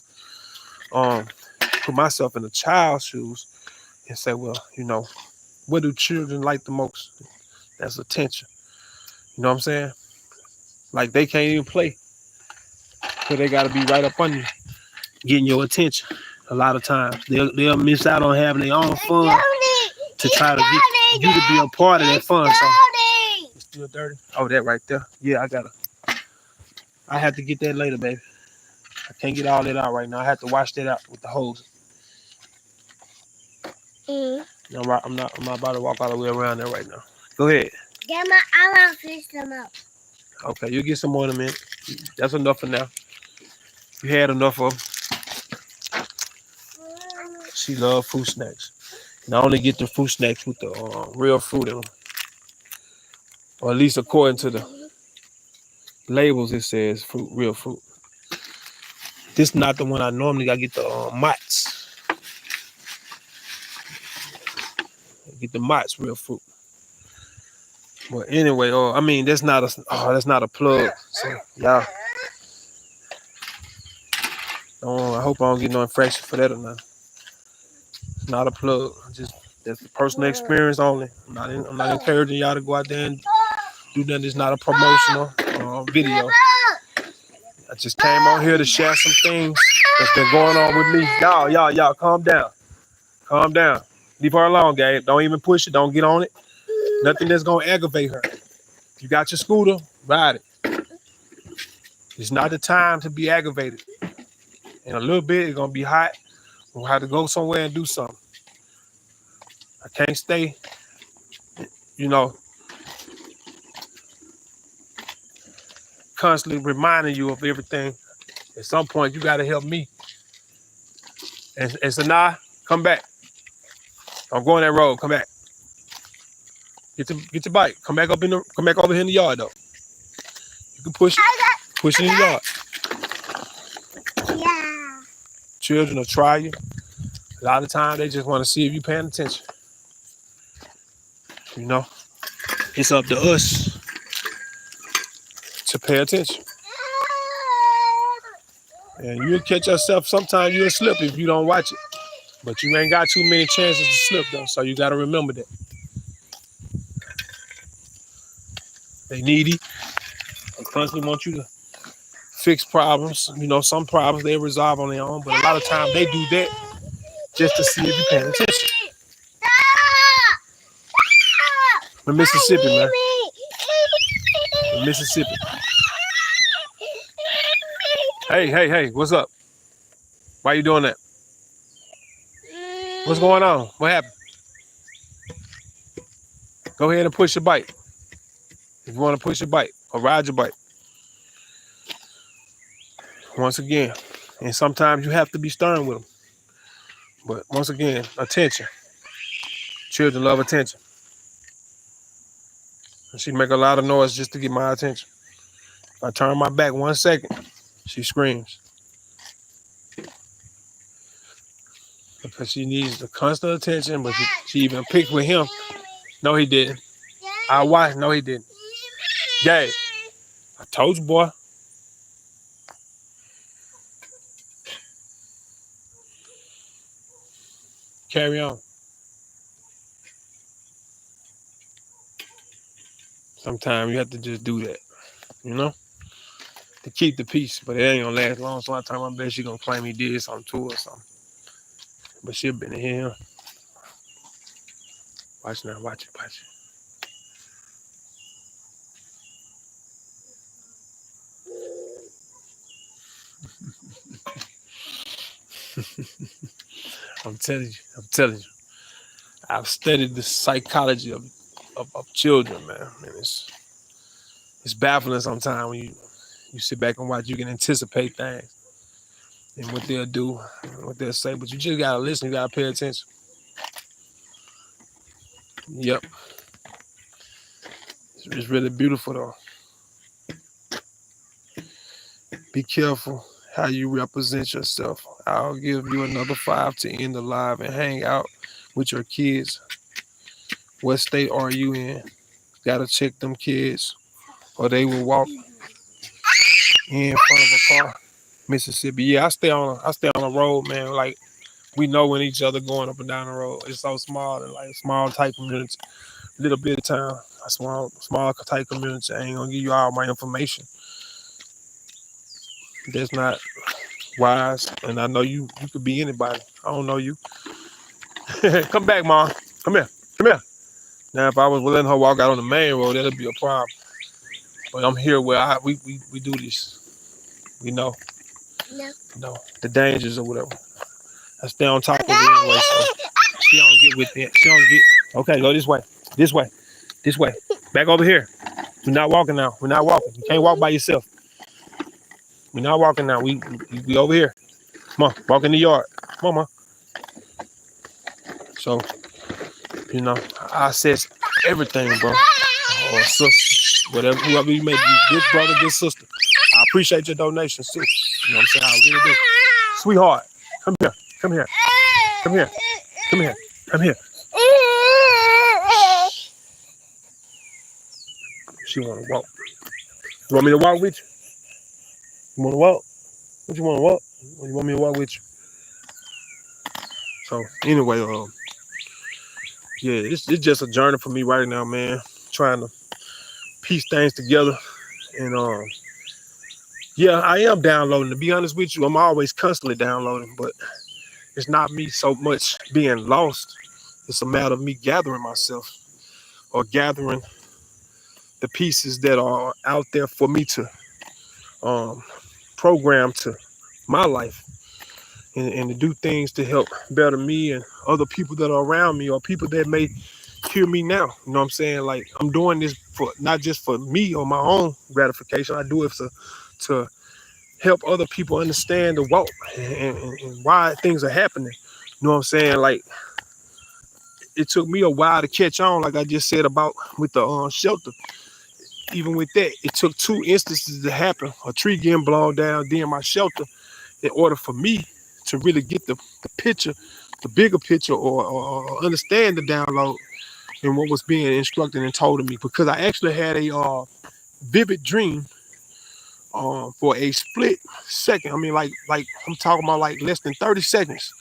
[SPEAKER 1] put myself in a child's shoes and say, well, what do children like the most? That's attention. You know what I'm saying? Like they can't even play. So they got to be right up on you, getting your attention. A lot of times they'll miss out on having their own fun to try to get you to be a part of that fun. So it's still dirty. Oh, that right there. Yeah, I have to get that later, baby. I can't get all that out right now. I have to wash that out with the hose. I'm not about to walk all the way around there right now. Go ahead.
[SPEAKER 2] I want to fish them up.
[SPEAKER 1] Okay, you'll get some more in a minute. That's enough for now. You had enough of them. She loves fruit snacks. And I only get the fruit snacks with the real fruit in them. Or at least according to the labels, it says fruit, real fruit. This is not the one I normally got. I get the Mott's. Get the Mott's real fruit. But anyway, that's not a plug. So y'all, I hope I don't get no infraction for that or nothing. It's not a plug. That's a personal experience only. I'm not encouraging y'all to go out there and do nothing. It's not a promotional video. I just came on here to share some things that's been going on with me. Y'all, calm down. Calm down. Leave her alone, Gabe. Don't even push it. Don't get on it. Nothing that's gonna aggravate her. You got your scooter, ride it. It's not the time to be aggravated. In a little bit, it's gonna be hot. We'll have to go somewhere and do something. I can't stay, you know, constantly reminding you of everything. At some point, you gotta help me. And Sanaa, come back. Don't go on that road. Come back. Get your bike. Come back over here in the yard though. You can push it in the yard.
[SPEAKER 2] Yeah.
[SPEAKER 1] Children will try you. A lot of times they just want to see if you're paying attention. You know, it's up to us to pay attention. And you'll catch yourself, sometimes you'll slip if you don't watch it. But you ain't got too many chances to slip though, so you gotta remember that. They needy. They constantly want you to fix problems. You know, some problems they resolve on their own, but a lot of times they do that just to see if you're paying attention. We're Mississippi, man. We're Mississippi. Hey, what's up? Why you doing that? What's going on? What happened? Go ahead and push your bike. If you want to push your bike or ride your bike. Once again, and sometimes you have to be stern with them. But once again, attention. Children love attention. And she make a lot of noise just to get my attention. If I turn my back 1 second, she screams. Because she needs the constant attention, but she even picked with him. No, he didn't. I watched. No, he didn't. Yay. I told you, boy. Carry on. Sometimes you have to just do that, you know, to keep the peace. But it ain't gonna last long. So I tell my best she gonna claim he did something to her or something. But she'll been in here. Watch now, watch it. I'm telling you. I've studied the psychology of children, man. And it's baffling sometimes when you sit back and watch. You can anticipate things and what they'll do, and what they'll say, but you just gotta listen. You gotta pay attention. Yep, it's really beautiful though. Be careful how you represent yourself. I'll give you another 5 to end the live and hang out with your kids. What state are you in? Gotta check them kids, or they will walk in front of a car. Mississippi. Yeah, I stay on the road, man. Like we know when each other going up and down the road. It's so small and like small type community, little bit of town. A small type community. I ain't gonna give you all my information. That's not wise, and I know you could be anybody. I don't know you. Come back, Mom. Come here. Now, if I was letting her walk out on the main road, that'd be a problem. But I'm here where we do this. We know. No, the dangers or whatever. I stay on top of it anyway, so she don't get with it. She don't get. Okay, go this way. Back over here. We're not walking now. We're not walking. You can't walk by yourself. We're not walking now. We over here. Come on, walk in the yard. Come on, Ma. So, you know, I assess everything, bro. Or sister, whatever, whoever you may be, good brother, good sister. I appreciate your donations too. You know what I'm saying? I really do. Sweetheart, come here. She want to walk. You want me to walk with you? You want to walk? What you want to walk? Or you want me to walk with you? So anyway, yeah, it's just a journey for me right now, man. Trying to piece things together and Yeah, I am downloading. To be honest with you, I'm always constantly downloading, but it's not me so much being lost. It's a matter of me gathering myself or gathering the pieces that are out there for me to um, program to my life and to do things to help better me and other people that are around me or people that may hear me now. You know what I'm saying? Like I'm doing this for not just for me or my own gratification. I do it to help other people understand the walk and why things are happening. You know what I'm saying? Like it took me a while to catch on, like I just said about with the shelter. Even with that, it took two instances to happen: a tree getting blown down, then my shelter, in order for me to really get the picture, the bigger picture, or understand the download and what was being instructed and told to me. Because I actually had a vivid dream for a split second. I mean, like I'm talking about like less than 30 seconds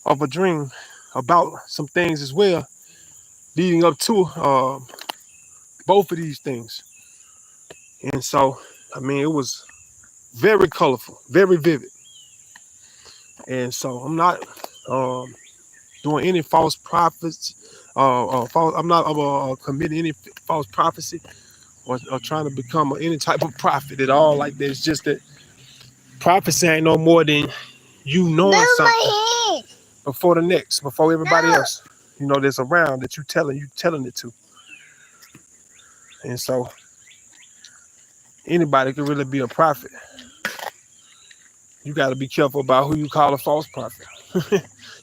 [SPEAKER 1] of a dream about some things as well, leading up to both of these things. And so, I mean, it was very colorful, very vivid. And so, I'm not doing any false prophets. I'm not committing any false prophecy or trying to become any type of prophet at all. Like that. It's just that prophecy ain't no more than you knowing
[SPEAKER 2] Move
[SPEAKER 1] something
[SPEAKER 2] my head.
[SPEAKER 1] before everybody
[SPEAKER 2] No.
[SPEAKER 1] else, that's around that you telling it to. And so anybody can really be a prophet. You got to be careful about who you call a false prophet.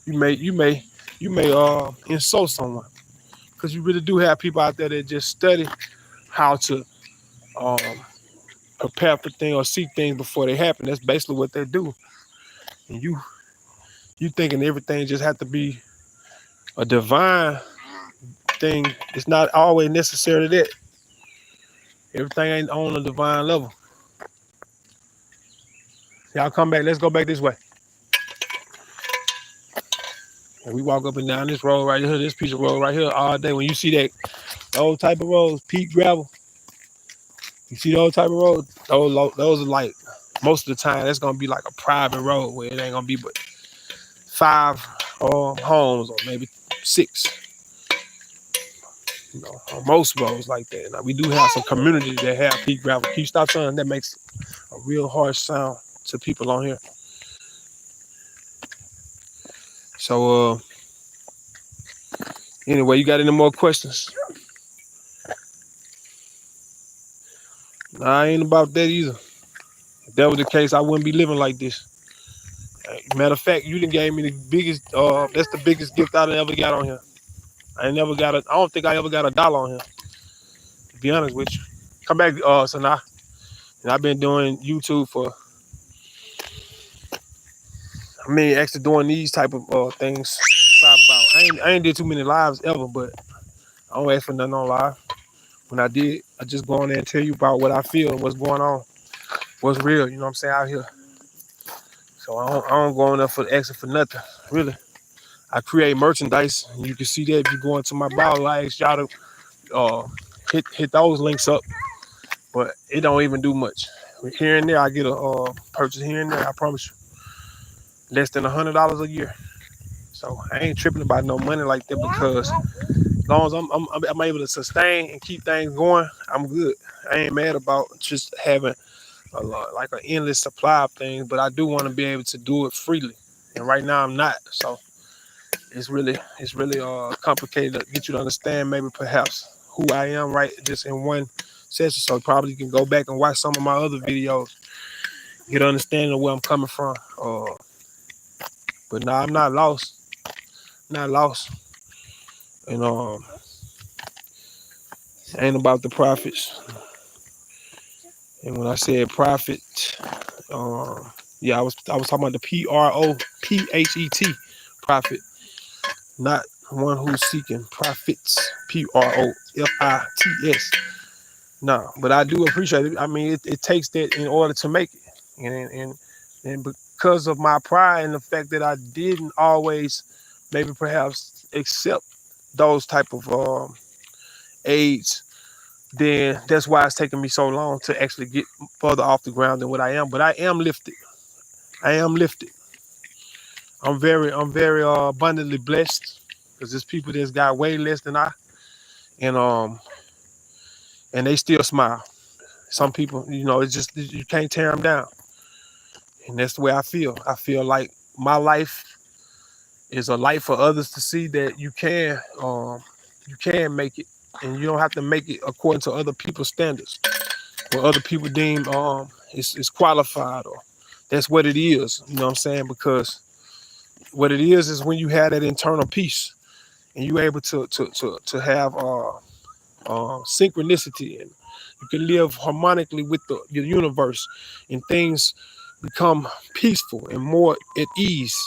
[SPEAKER 1] you may insult someone because you really do have people out there that just study how to um, prepare for things or see things before they happen. That's basically what they do. And you thinking everything just have to be a divine thing. It's not always necessarily that. Everything ain't on a divine level. Y'all come back. Let's go back this way. And we walk up and down this road right here, this piece of road right here all day. When you see that old type of roads, peat gravel, you see those type of roads, those are like most of the time that's gonna be like a private road where it ain't gonna be but 5 homes or maybe 6. On most roads like that. Now we do have some communities that have peat gravel. Can you stop, son? That makes a real harsh sound to people on here. So anyway, you got any more questions? Nah, I ain't about that either. If that was the case, I wouldn't be living like this. Matter of fact, you done gave me the biggest. That's the biggest gift I ever got on here. I don't think I ever got $1 on here. To be honest with you, come back, Sanaa. And I've been doing YouTube for. Actually doing these type of things. Probably about. I ain't did too many lives ever, but I don't ask for nothing on live. When I did, I just go on there and tell you about what I feel and what's going on, what's real. You know what I'm saying out here. So I don't go on there for asking for nothing, really. I create merchandise. You can see that if you go into my bio. I ask y'all to hit those links up, but it don't even do much. Here and there, I get a purchase here and there. I promise you, less than $100 a year. So I ain't tripping about no money like that because as long as I'm able to sustain and keep things going, I'm good. I ain't mad about just having like an endless supply of things, but I do want to be able to do it freely. And right now I'm not. So it's really complicated to get you to understand maybe perhaps who I am right just in one session. So probably you can go back and watch some of my other videos, get an understanding of where I'm coming from. But nah, I'm not lost. Not lost. And ain't about the profits. And when I said profit, yeah, I was talking about the PROPHET, profit, not one who's seeking profits. PROFITS. No, but I do appreciate it. I mean, it takes that in order to make it, and because of my pride and the fact that I didn't always, maybe perhaps accept those type of aids then that's why it's taking me so long to actually get further off the ground than what I am. But I am lifted. I am lifted. I'm very abundantly blessed because there's people that's got way less than I, and and they still smile. Some people, it's just you can't tear them down, and that's the way I feel. I feel like my life is a light for others to see that you can make it, and you don't have to make it according to other people's standards or other people deem it's qualified, or that's what it is. You know what I'm saying? Because what it is when you have that internal peace and you're able to have synchronicity, and you can live harmonically with your universe, and things become peaceful and more at ease.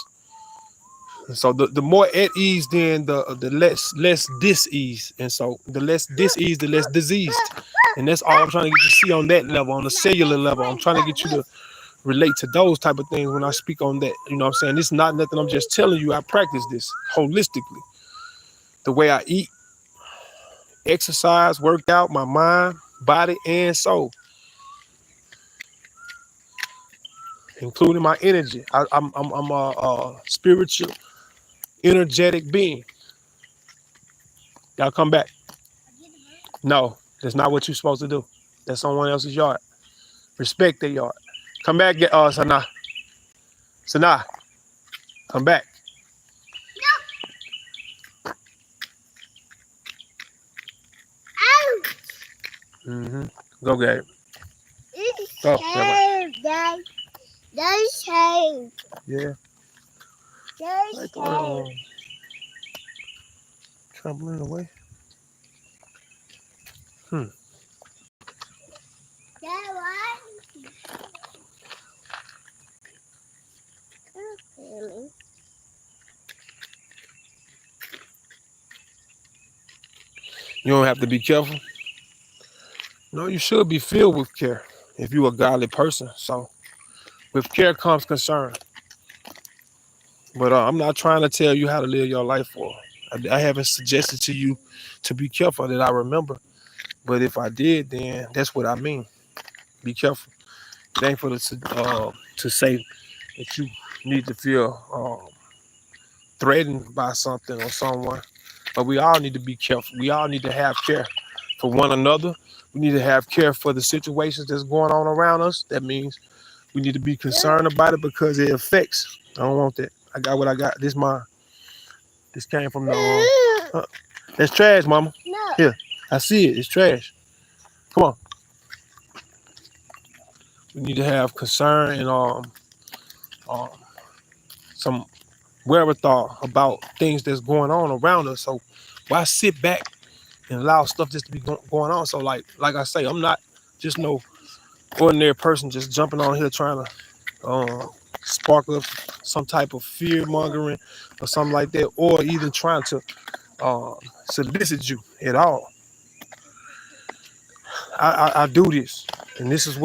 [SPEAKER 1] And so the more at ease, then the less dis-ease. And so the less dis-ease, the less diseased. And that's all I'm trying to get you to see on that level, on the cellular level. I'm trying to get you to relate to those type of things when I speak on that. You know what I'm saying? This is not nothing I'm just telling you. I practice this holistically. The way I eat, exercise, work out, my mind, body, and soul, including my energy. I'm a spiritual, energetic being. Y'all come back. No, that's not what you're supposed to do. That's someone else's yard. Respect their yard. Come back, Sana. Sana, come back. Mm-hmm. Go, Gabe. Go.
[SPEAKER 2] Dad. There's shade.
[SPEAKER 1] Yeah.
[SPEAKER 2] There's
[SPEAKER 1] Right,
[SPEAKER 2] shade.
[SPEAKER 1] trampoline away.
[SPEAKER 2] Dad, what?
[SPEAKER 1] You don't have to be careful. No, you should be filled with care if you're a godly person. So with care comes concern. But I'm not trying to tell you how to live your life, or I haven't suggested to you to be careful that I remember. But if I did, then that's what I mean. Be careful. It ain't for to say that you need to feel threatened by something or someone. But we all need to be careful. We all need to have care for one another. We need to have care for the situations that's going on around us. That means we need to be concerned about it because it affects. I don't want that. I got what I got. This mine. This came from the. That's trash, mama.
[SPEAKER 2] No.
[SPEAKER 1] Here, I see it. It's trash. Come on. We need to have concern and some wherewithal about things that's going on around us. So why sit back and allow stuff just to be going on? So like I say, I'm not just no ordinary person just jumping on here trying to spark up some type of fear mongering or something like that, or even trying to solicit you at all. I do this, and this is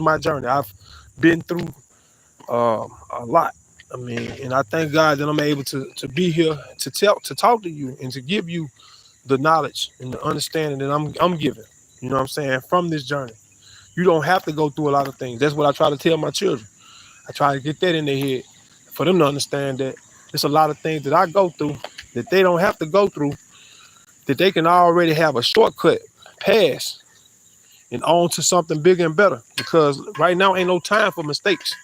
[SPEAKER 1] my journey. I've been through a lot. I mean, and I thank God that I'm able to be here to talk to you and to give you the knowledge and the understanding that I'm giving. You know what I'm saying? From this journey, you don't have to go through a lot of things. That's what I try to tell my children. I try to get that in their head for them to understand that there's a lot of things that I go through that they don't have to go through, that they can already have a shortcut pass and on to something bigger and better. Because right now ain't no time for mistakes.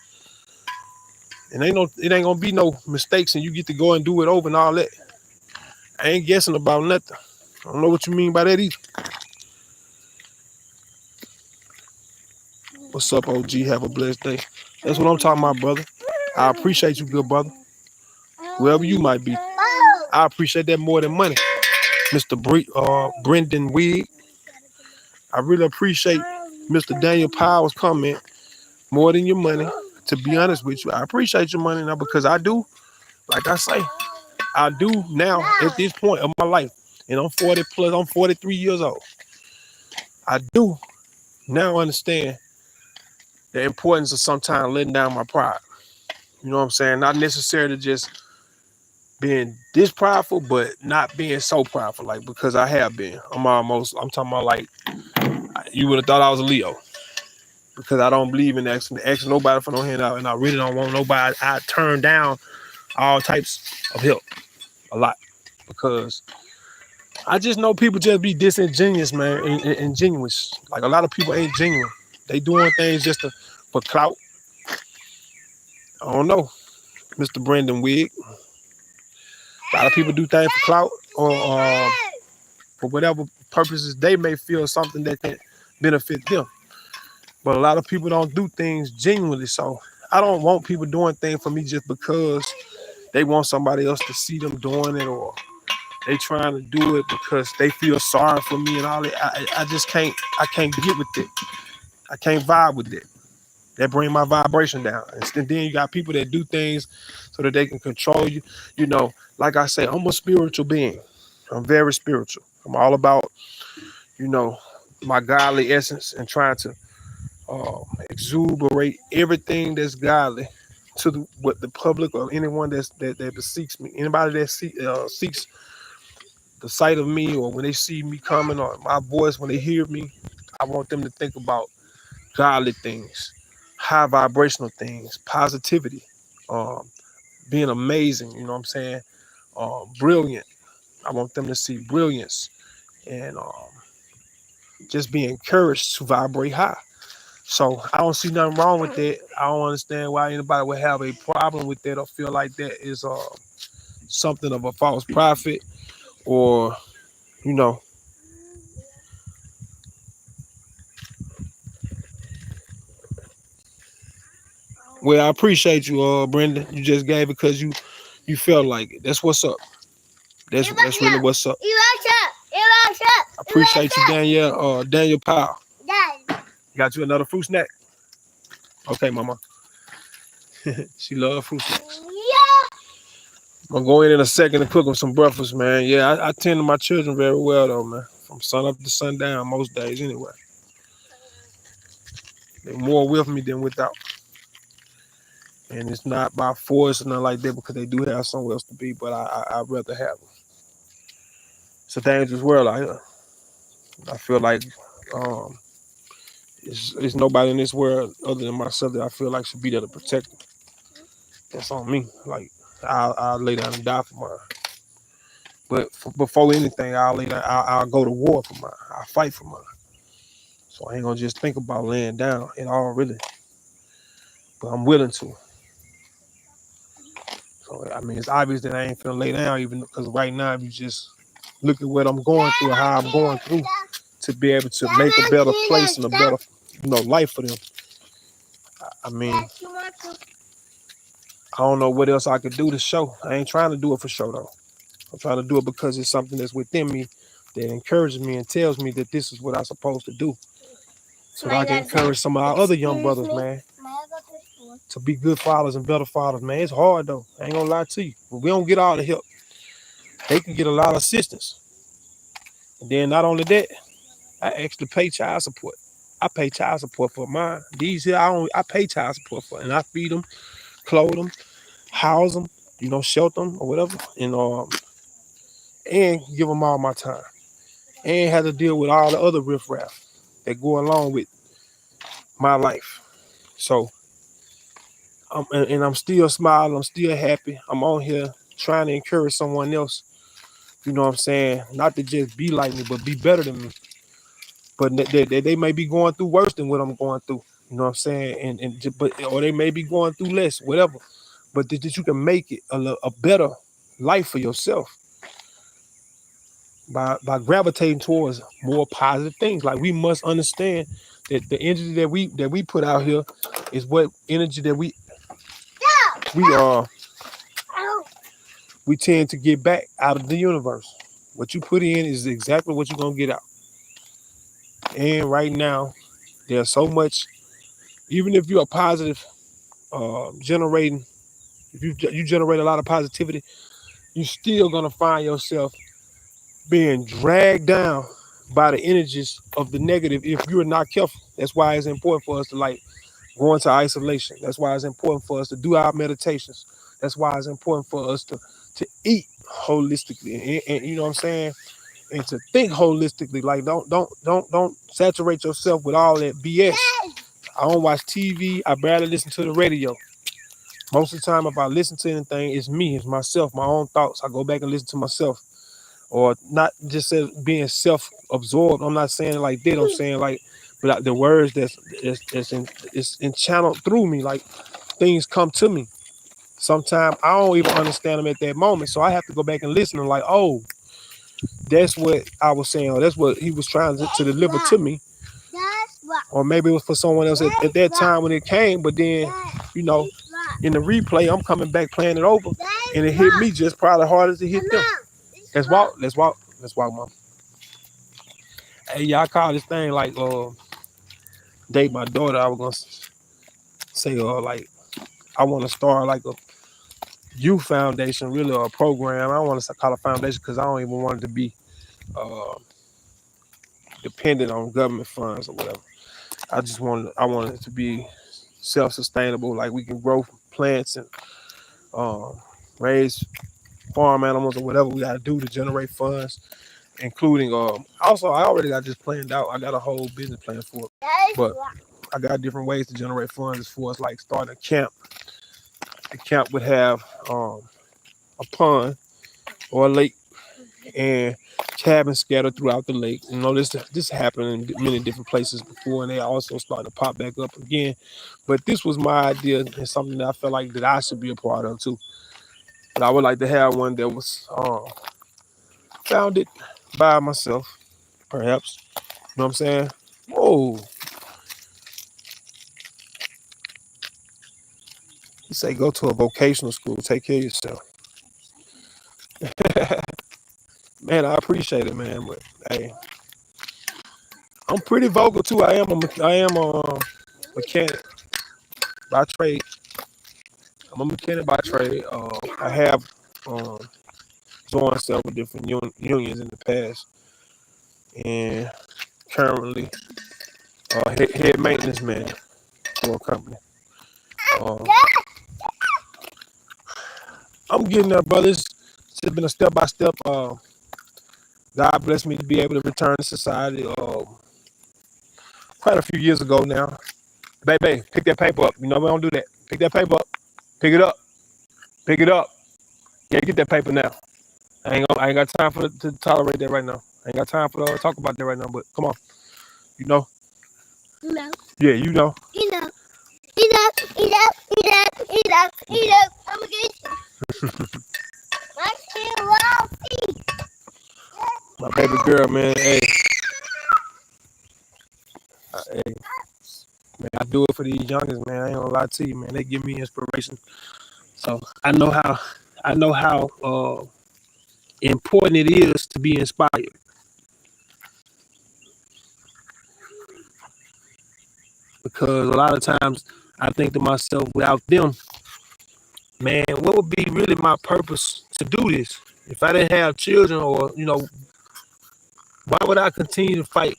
[SPEAKER 1] And it ain't gonna be no mistakes, and you get to go and do it over and all that. I ain't guessing about nothing. I don't know what you mean by that either. What's up, OG? Have a blessed day. That's what I'm talking about, brother. I appreciate you, good brother. Wherever you might be. I appreciate that more than money. Mr. Brendan Wigg. I really appreciate Mr. Daniel Powers' comment more than your money. To be honest with you, I appreciate your money now because I do, like I say, I do now at this point of my life, and I'm 40 plus, I'm 43 years old. I do now understand the importance of sometimes letting down my pride. You know what I'm saying? Not necessarily just being this prideful, but not being so prideful, like because I have been. I'm talking about like you would have thought I was a Leo because I don't believe in asking nobody for no handout, and I really don't want nobody. I turn down all types of help a lot because I just know people just be disingenuous, man, and ingenuous. Like a lot of people ain't genuine. They doing things just for clout. I don't know, Mr. Brendan Wig. A lot of people do things for clout or for whatever purposes they may feel something that can benefit them. But a lot of people don't do things genuinely. So I don't want people doing things for me just because they want somebody else to see them doing it, or they trying to do it because they feel sorry for me and all that. I just can't. I can't get with it. I can't vibe with it. That bring my vibration down. And then you got people that do things so that they can control you. You know, like I say, I'm a spiritual being. I'm very spiritual. I'm all about, you know, my godly essence and trying to exuberate everything that's godly to what the public or anyone that seeks me. Anybody that seeks the sight of me, or when they see me coming, or my voice when they hear me, I want them to think about godly things, high vibrational things, positivity, um, being amazing, you know what I'm saying? Brilliant. I want them to see brilliance and just be encouraged to vibrate high. So I don't see nothing wrong with that. I don't understand why anybody would have a problem with that or feel like that is something of a false prophet, or, you know. Well, I appreciate you, Brenda. You just gave it because you felt like it. That's what's up. That's really what's up.
[SPEAKER 2] You up. You up.
[SPEAKER 1] I appreciate you, Danielle. Daniel Powell.
[SPEAKER 2] Dad.
[SPEAKER 1] Got you another fruit snack. Okay, mama. She love fruit snacks.
[SPEAKER 2] Yeah.
[SPEAKER 1] I'm gonna go in a second and cook them some breakfast, man. Yeah, I tend to my children very well though, man. From sun up to sundown most days anyway. They're more with me than without. And it's not by force or nothing like that because they do have somewhere else to be, but I'd rather have them. It's a dangerous world out here. I feel like um, it's nobody in this world other than myself that I feel like should be there to protect them. That's on me. Like I'll lay down and die for mine. But before anything, I'll lay down. I'll go to war for mine. I'll fight for mine. So I ain't gonna just think about laying down at all, really. But I'm willing to. So I mean, it's obvious that I ain't finna lay down, even because right now, if you just look at what I'm going through, how I'm going through, to be able to make a better place and a better, life for them. I mean, I don't know what else I could do to show. I ain't trying to do it for show though. I'm trying to do it because it's something that's within me that encourages me and tells me that this is what I'm supposed to do. So that I can encourage some of our other young brothers, man, to be good fathers and better fathers, man. It's hard though. I ain't gonna lie to you. But we don't get all the help. They can get a lot of assistance. And then not only that, I actually pay child support. I pay child support for mine. These here, I pay child support for, and I feed them, clothe them, house them, shelter them or whatever, and give them all my time, and have to deal with all the other riffraff that go along with my life. So, I'm still smiling. I'm still happy. I'm on here trying to encourage someone else. You know what I'm saying? Not to just be like me, but be better than me. But they may be going through worse than what I'm going through. You know what I'm saying? Or they may be going through less, whatever. But that you can make it a better life for yourself by gravitating towards more positive things. Like, we must understand that the energy that we put out here is what energy that we tend to get back out of the universe. What you put in is exactly what you're gonna get out. And right now, there's so much. Even if you're a positive generating, if you generate a lot of positivity, you're still gonna find yourself being dragged down by the energies of the negative if you're not careful. That's why it's important for us to go into isolation. That's why it's important for us to do our meditations. That's why it's important for us to eat holistically. And you know what I'm saying? and to think holistically. Like don't saturate yourself with all that BS. I don't watch TV. I barely listen to the radio. Most of the time, if I listen to anything, it's me, it's myself, my own thoughts. I go back and listen to myself, or not just as being self-absorbed. I'm not saying it like that. I'm saying like without the words it's in channeled through me. Like things come to me. Sometimes I don't even understand them at that moment, so I have to go back and listen. And like, oh, that's what I was saying, or that's what he was trying to deliver to me,
[SPEAKER 2] That's what.
[SPEAKER 1] or maybe it was for someone else at that time when it came. But then, you know, in the replay, I'm coming back playing it over, and it hit me just probably harder as it hit them. Let's walk, mom. Hey, y'all call this thing like date my daughter. I was gonna say like I want to start like a youth foundation, really, or a program. I don't want to call it a foundation because I don't even want it to be dependent on government funds or whatever. I want it to be self-sustainable. Like we can grow plants and raise farm animals or whatever we got to do to generate funds, including also I already got this planned out. I got a whole business plan for it, but I got different ways to generate funds as far as like starting a camp. The camp would have a pond or a lake and cabins scattered throughout the lake. You know, this happened in many different places before, and they also starting to pop back up again. But this was my idea and something that I felt like that I should be a part of too. But I would like to have one that was founded by myself, perhaps. You know what I'm saying? Whoa. He say go to a vocational school, take care of yourself. Man, I appreciate it, man. But hey, I'm pretty vocal too. I am a mechanic by trade. I'm a mechanic by trade. I have joined several different unions in the past, and currently head maintenance man for a company. I'm getting there, brother. It's been a step by step. God blessed me to be able to return to society quite a few years ago now. Baby, pick that paper up. You know we don't do that. Pick that paper up. Pick it up. Pick it up. Yeah, get that paper now. I ain't got time to tolerate that right now. I ain't got time for to talk about that right now. But come on, you know.
[SPEAKER 2] No.
[SPEAKER 1] Yeah, you know.
[SPEAKER 2] Eat up. Eat up. Eat up. Eat up. Eat up. Eat up. I'm gonna get you. My kid will eat.
[SPEAKER 1] My baby girl, man. Hey, man, I do it for these youngins, man. I ain't gonna lie to you, man. They give me inspiration. So I know how important it is to be inspired. Because a lot of times I think to myself, without them, man, what would be really my purpose to do this? If I didn't have children, or why would I continue to fight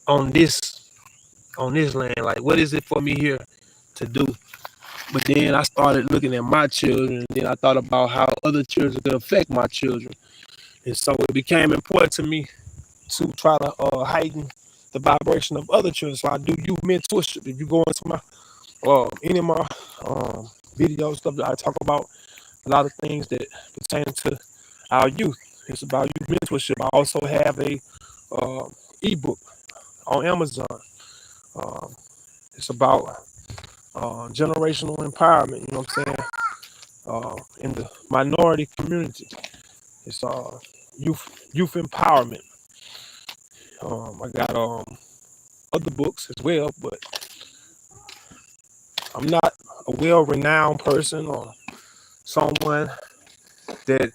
[SPEAKER 1] on this land? Like, what is it for me here to do? But then I started looking at my children, and then I thought about how other children could affect my children. And so it became important to me to try to heighten the vibration of other children. So I do youth mentorship. If you go into my any of my videos, stuff that I talk about, a lot of things that pertain to our youth. It's about youth mentorship. I also have a ebook on Amazon. It's about generational empowerment. You know what I'm saying? In the minority community, it's youth empowerment. I got other books as well, but I'm not a well-renowned person or someone that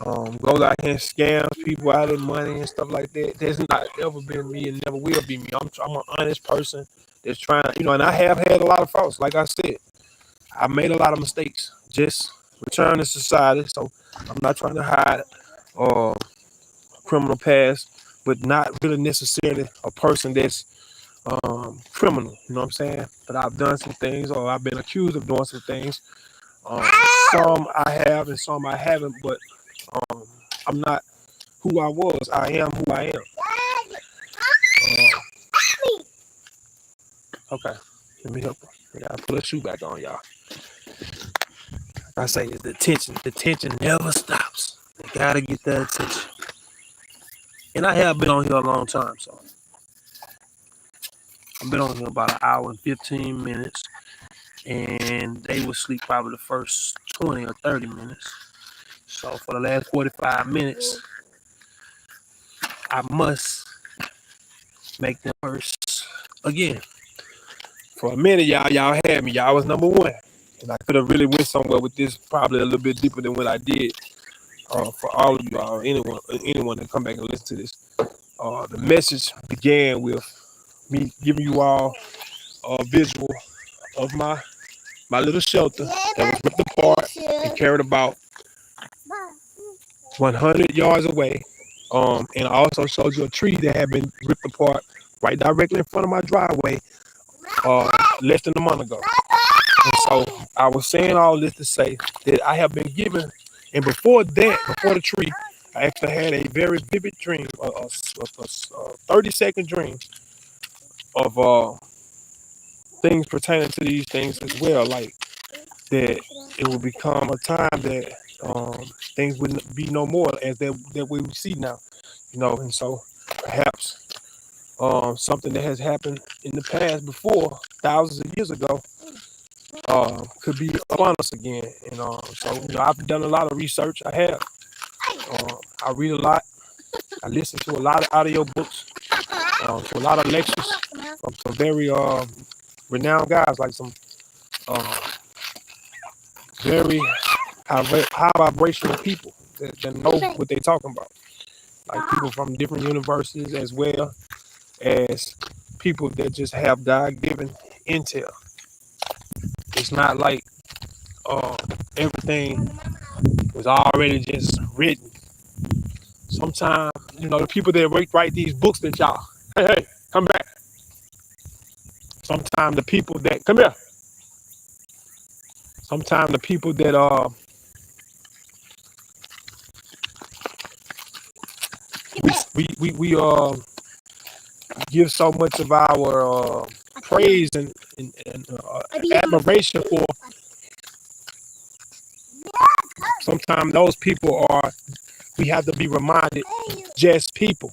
[SPEAKER 1] goes out here and scams people out of money and stuff like that. That's not ever been me and never will be me. I'm an honest person that's trying, and I have had a lot of faults. Like I said, I made a lot of mistakes. Just return to society. So I'm not trying to hide criminal past, but not really necessarily a person that's criminal. You know what I'm saying? But I've done some things, or I've been accused of doing some things. Some I have and some I haven't, but I'm not who I was. I am who I am. Okay, let me help her. I gotta put her shoe back on, y'all. I say the tension never stops. They gotta get that attention. And I have been on here a long time, so I've been on here about an hour and 15 minutes. And they will sleep probably the first 20 or 30 minutes. So for the last 45 minutes, I must make them first again. For a minute, y'all had me. Y'all was number one. And I could have really went somewhere with this, probably a little bit deeper than what I did. For all of y'all, anyone that come back and listen to this. The message began with me giving you all a visual of my little shelter that was ripped apart and carried about 100 yards away. And I also showed you a tree that had been ripped apart right directly in front of my driveway less than a month ago. And so I was saying all this to say that I have been given, and before the tree, I actually had a very vivid dream, a 30-second dream of things pertaining to these things as well, like that it will become a time that things wouldn't be no more as that we see now, and so perhaps something that has happened in the past before, thousands of years ago, could be upon us again. And so I've done a lot of research. I have. I read a lot. I listen to a lot of audio books, to a lot of lectures from some very renowned guys, like some very high vibrational people that know what they're talking about. Like people from different universities, as well as people that just have God-given intel. It's not like everything was already just written. Sometimes, the people that write these books that y'all, hey, come back. Sometimes the people that, come here. Sometimes the people that we give so much of our praise and admiration for. Sometimes those people we have to be reminded, just people.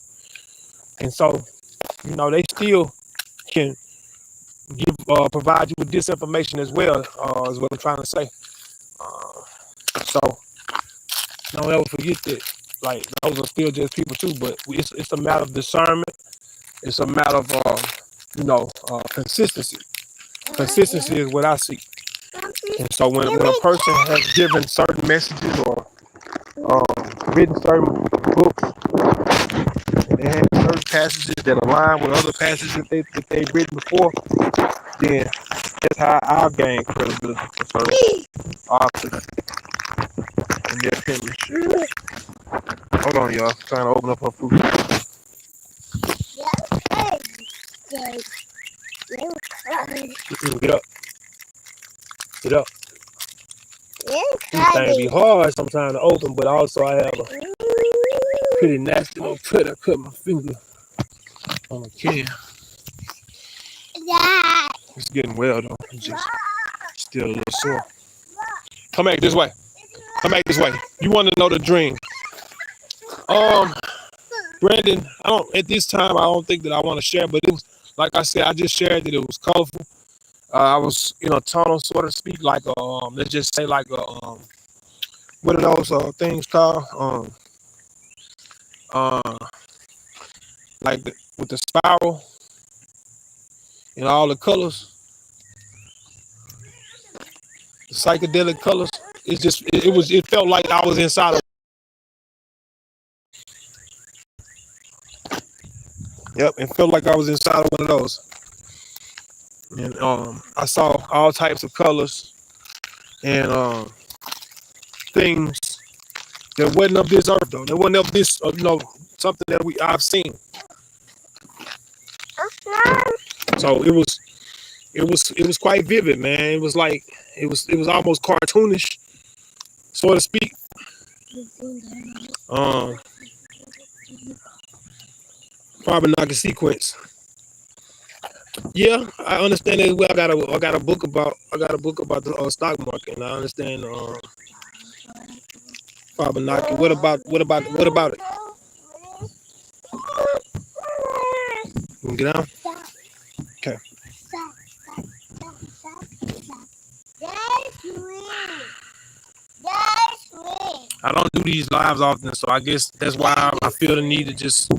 [SPEAKER 1] And so, they still can provide you with disinformation as well, is what I'm trying to say. So don't ever forget that, like, those are still just people too, but it's a matter of discernment. It's a matter of, consistency. Consistency is what I see. And so when a person has given certain messages or written certain books, and they have certain passages that align with other passages that they've written before, then that's how I've gained credibility for certain authors and their penmanship. Hold on, y'all. I'm trying to open up her food. Get up. Get up. These things be hard sometimes to open, but also I have a pretty nasty little cut. I cut my finger on a can. It's getting well though. It's just still a little sore. Come back this way. Come back this way. You want to know the dream? Brandon, at this time I don't think that I want to share, but it was, like I said, I just shared that it was colorful. I was in a tunnel, so to speak, like let's just say like what are those things called? Like with the spiral and all the colors, the psychedelic colors. It's just it felt like I was inside of. Yep, it felt like I was inside of one of those. And I saw all types of colors and things that wasn't of this earth though. That wasn't of this, something that I've seen. So it was quite vivid, man. It was like it was almost cartoonish, so to speak. Carbon knocking sequence. Yeah, I understand that. Well, I got a book about the stock market, and I understand carbon knocking. What about it? You can get down. Okay. I don't do these lives often, so I guess that's why I feel the need to just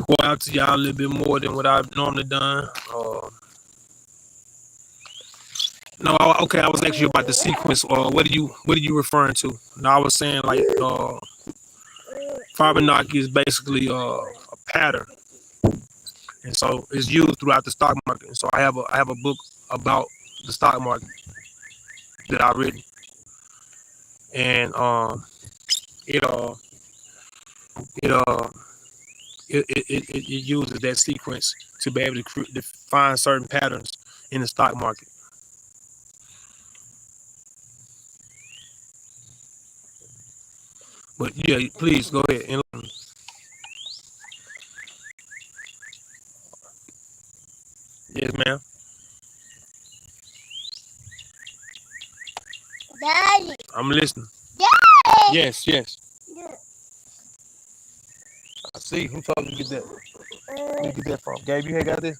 [SPEAKER 1] go out to y'all a little bit more than what I've normally done. No, okay. I was actually about the sequence. What are you referring to? No, I was saying like Fibonacci is basically a pattern, and so it's used throughout the stock market. And so I have a book about the stock market that I've written, and it it it uses that sequence to be able to find certain patterns in the stock market. But yeah, please go ahead and yes, ma'am.
[SPEAKER 2] Daddy.
[SPEAKER 1] I'm listening.
[SPEAKER 2] Daddy.
[SPEAKER 1] Yes, yes. I see. Who told you to get that? Where you get that from? Gabe, you had got this?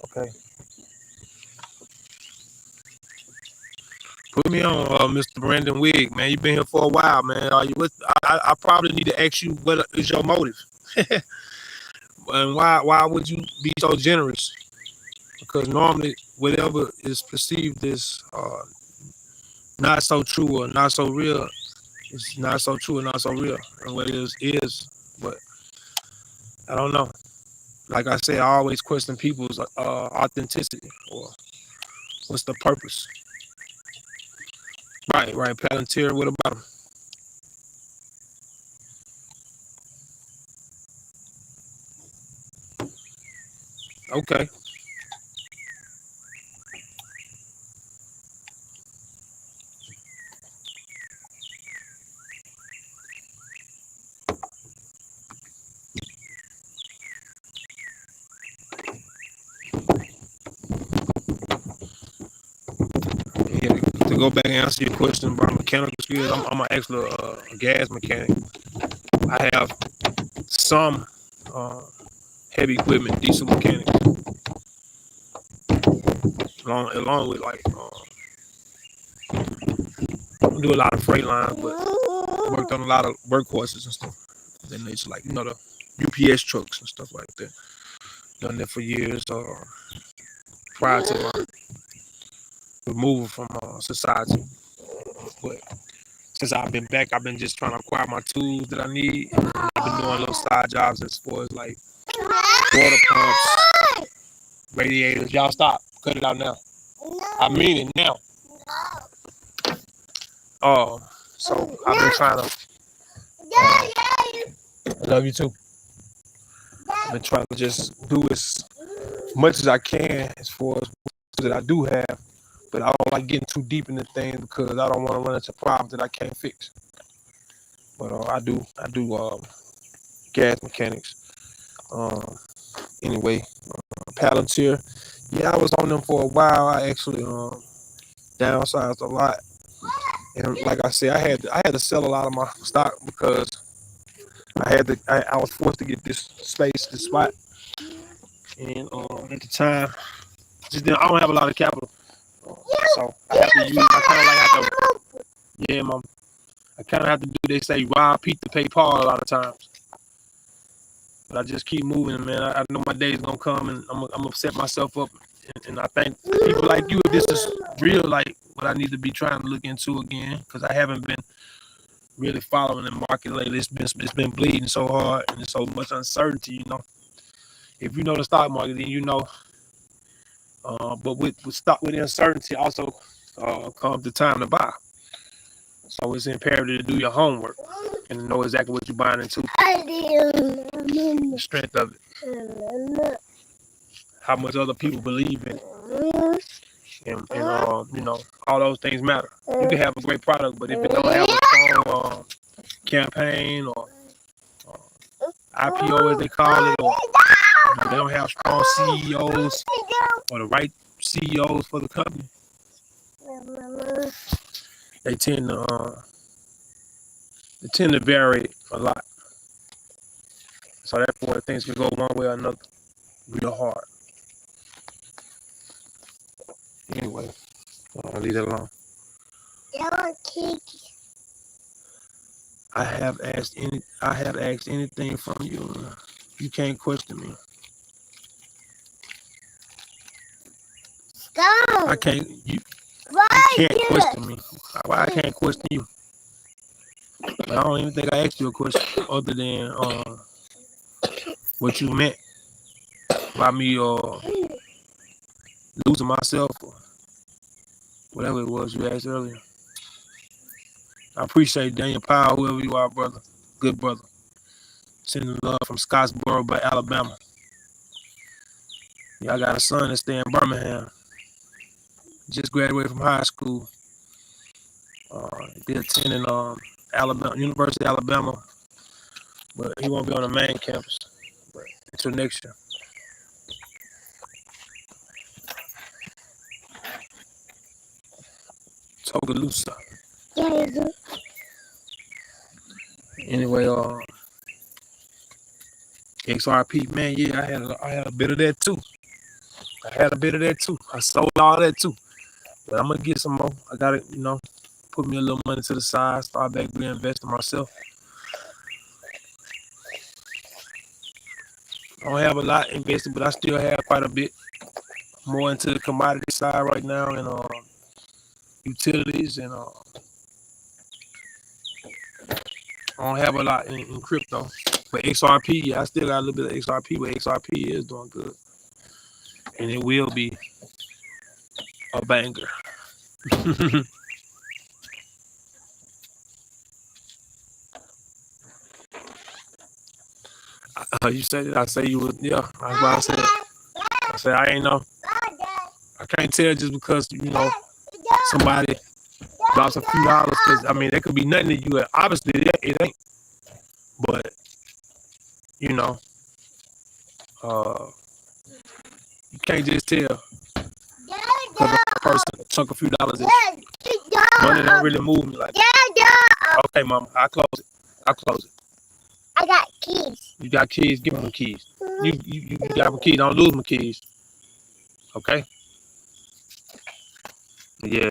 [SPEAKER 1] Okay. Put me on, Mr. Brandon Wigg, man. You've been here for a while, man. Are you with? I probably need to ask you what is your motive, and why would you be so generous? Because normally, whatever is perceived as not so true or not so real, it's not so true or not so real, and what it is. But I don't know. Like I say, I always question people's authenticity or what's the purpose. Right, right. Palantir. What about him? Okay. Yeah, to go back and answer your question about mechanical skills, I'm actually a gas mechanic. I have some heavy equipment, diesel mechanics, along with like do a lot of freight lines, but worked on a lot of workhorses and stuff. Then it's like the UPS trucks and stuff like that. Done that for years prior to my removal from society. But since I've been back, I've been just trying to acquire my tools that I need. I've been doing little side jobs as far as like water pumps, radiators. Y'all stop. Cut it out now. I mean it now. So I've been trying to. I love you too. I've been trying to just do as much as I can as far as that I do have, but I don't like getting too deep into things because I don't want to run into problems that I can't fix. But I do gas mechanics. Anyway, Palantir. Yeah, I was on them for a while. I actually downsized a lot, and like I said, I had to sell a lot of my stock because I was forced to get this spot, and at the time, I don't have a lot of capital, so I have to use. I kind of like have to, yeah, mom. I kind of have to do. They say rob Pete to pay Paul a lot of times, but I just keep moving, man. I know my day is gonna come, and I'm gonna set myself up. And I think people like you, if this is real, like what I need to be trying to look into again, because I haven't been really following the market lately. It's been bleeding so hard, and there's so much uncertainty. If you know the stock market, then you know. But with the uncertainty also comes the time to buy. So it's imperative to do your homework and to know exactly what you're buying into, the strength of it, how much other people believe in it, and all those things matter. You can have a great product, but if it don't have a strong campaign or IPO as they call it, or they don't have strong CEOs or the right CEOs for the company, they tend to vary a lot. So therefore, things can go one way or another, real hard. Anyway, I'll leave it alone. I have asked anything from you. You can't question me. I can't. You can't question me. Why I can't question you? But I don't even think I asked you a question other than what you meant by me losing myself or whatever it was you asked earlier. I appreciate Daniel Powell, whoever you are, brother. Good brother. Sending love from Scottsboro, by Alabama. Yeah, I got a son that stay in Birmingham. Just graduated from high school. He attending Alabama, University of Alabama, but he won't be on the main campus. But until next year. Togalusa. Anyway, XRP, man, yeah, I had a bit of that too. I sold all that too. But I'm gonna get some more. I gotta, put me a little money to the side, start back reinvesting myself. I don't have a lot invested, but I still have quite a bit more into the commodity side right now, and utilities, and I don't have a lot in crypto. But XRP, yeah, I still got a little bit of XRP, but XRP is doing good. And it will be a banger. You said it, I say you would, yeah, that's why I said it. I said I ain't know. I can't tell just because, somebody drops a few dollars, because, there could be nothing to you. Obviously, it ain't. But, you can't just tell because a person took a few dollars. Money don't really move me like that. Okay, Mama, I'll close it.
[SPEAKER 2] I got keys.
[SPEAKER 1] You got keys? Give me my keys. You got my keys. Don't lose my keys. Okay? Yeah.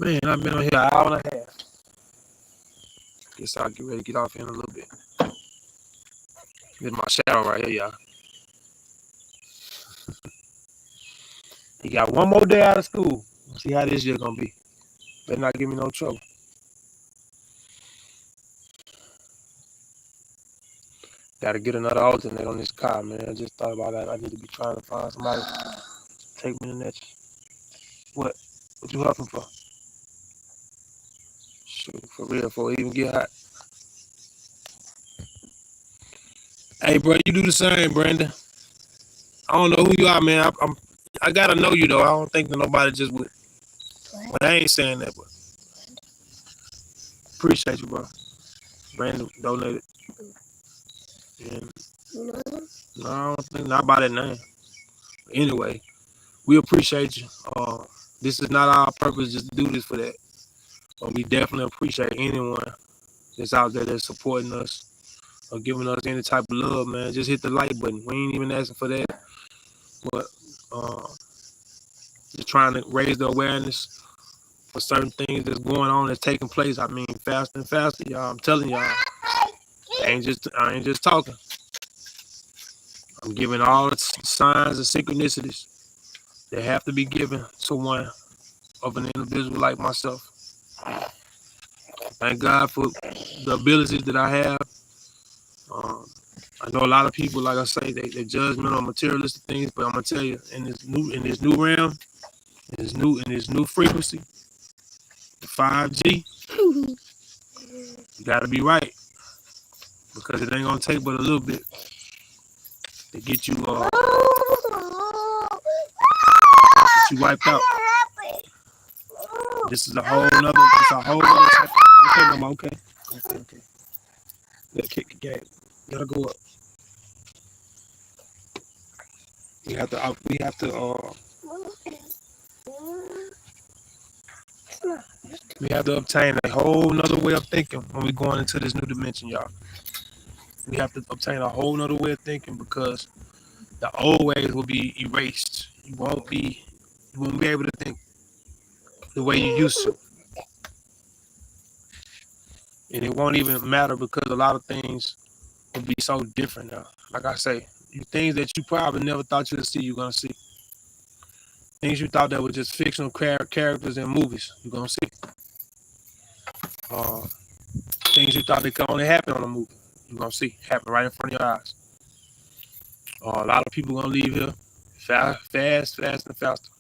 [SPEAKER 1] Man, I've been on here an hour and a half. Guess I'll get ready to get off in a little bit. Get my shower right here, y'all. You got one more day out of school. See how this year gonna be. Better not give me no trouble. Gotta get another alternate on this car, man. I just thought about that. I need to be trying to find somebody to take me to that. What you huffing for? Shoot, for real, before it even get hot. Hey, bro, you do the same, Brandon. I don't know who you are, man. I gotta know you though. I don't think that nobody just would. But I ain't saying that, but appreciate you, bro. Brandon donated. And no, I don't think not by that name. Anyway, we appreciate you. This is not our purpose just to do this for that. But we definitely appreciate anyone that's out there that's supporting us or giving us any type of love, man. Just hit the like button. We ain't even asking for that. But just trying to raise the awareness for certain things that's going on, that's taking place. Faster and faster, y'all. I'm telling y'all. I ain't just talking. I'm giving all the signs and synchronicities that have to be given to one of an individual like myself. Thank God for the abilities that I have. I know a lot of people, like I say, they judgment on materialistic things, but I'm gonna tell you, in this new realm, in this new frequency, the 5G, you gotta be right, because it ain't gonna take but a little bit to get you wiped out. This is a whole nother. Okay, Mama. Okay. Let's kick the game. Let her go up. We have to. We have to obtain a whole nother way of thinking when we're going into this new dimension, y'all. We have to obtain a whole nother way of thinking because the old ways will be erased. You won't be able to think the way you used to. And it won't even matter because a lot of things will be so different now. Like I say, things that you probably never thought you'd see, you're gonna see. Things you thought that were just fictional characters in movies, you're gonna see. Things you thought that could only happen on a movie, you're gonna see happen right in front of your eyes. A lot of people gonna leave here fast and faster.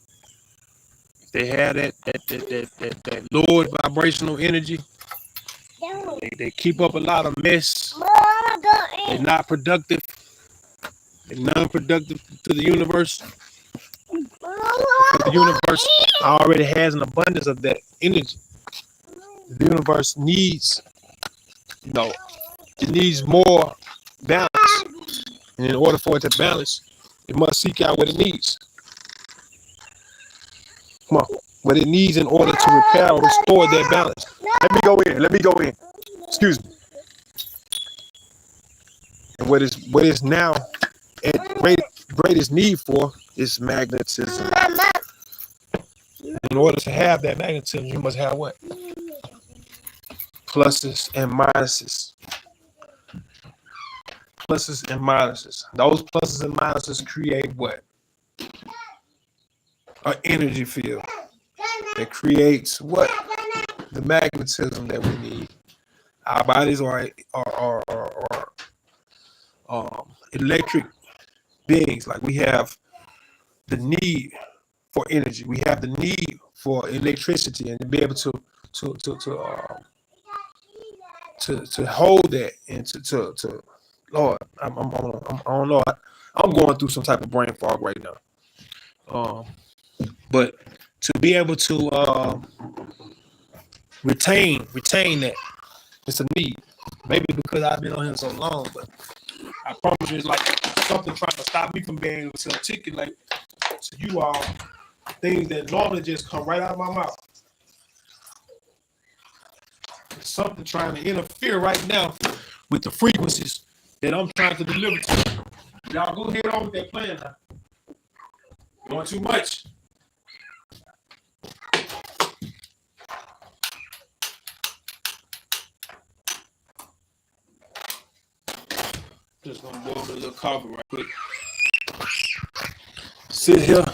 [SPEAKER 1] If they have that lowered vibrational energy, they keep up a lot of mess. They're not productive. They're non-productive to the universe. Because the universe already has an abundance of that energy. The universe needs, it needs more balance. And in order for it to balance, it must seek out what it needs. Come on. What it needs in order to repair or restore that balance. Let me go in. Excuse me. And what is now at greatest need for is magnetism. In order to have that magnetism, you must have what? Pluses and minuses. Pluses and minuses. Those pluses and minuses create what? An energy field that creates what? The magnetism that we need. Our bodies are electric beings. Like we have the need for energy. We have the need for electricity, and to be able to hold that and to Lord, I don't know. I'm going through some type of brain fog right now. But to be able to retain that, it's a need. Maybe because I've been on here so long, but I promise you, it's like something trying to stop me from being able to articulate to you all things that normally just come right out of my mouth. There's something trying to interfere right now with the frequencies that I'm trying to deliver to you. Y'all go ahead on with that plan now. Doing too much. Just gonna go over a little coffee right quick. Sit here.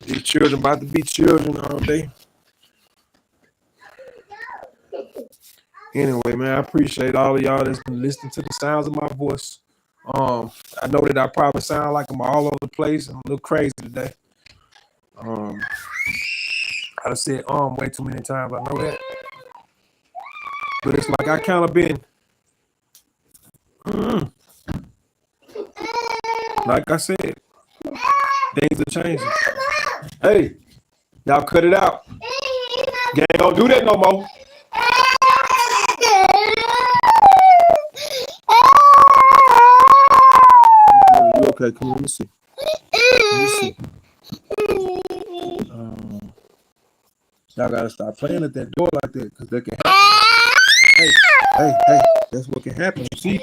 [SPEAKER 1] These children about to be children all day. Anyway, man, I appreciate all of y'all that's been listening to the sounds of my voice. I know that I probably sound like I'm all over the place. I'm a little crazy today. I said way too many times. I know that. But it's like I kind of been like I said, things are changing. Hey, y'all cut it out. Gang, don't do that no more. You okay? Come on, let me see. Y'all gotta stop playing at that door like that, because that can happen. Hey, that's what can happen. You see?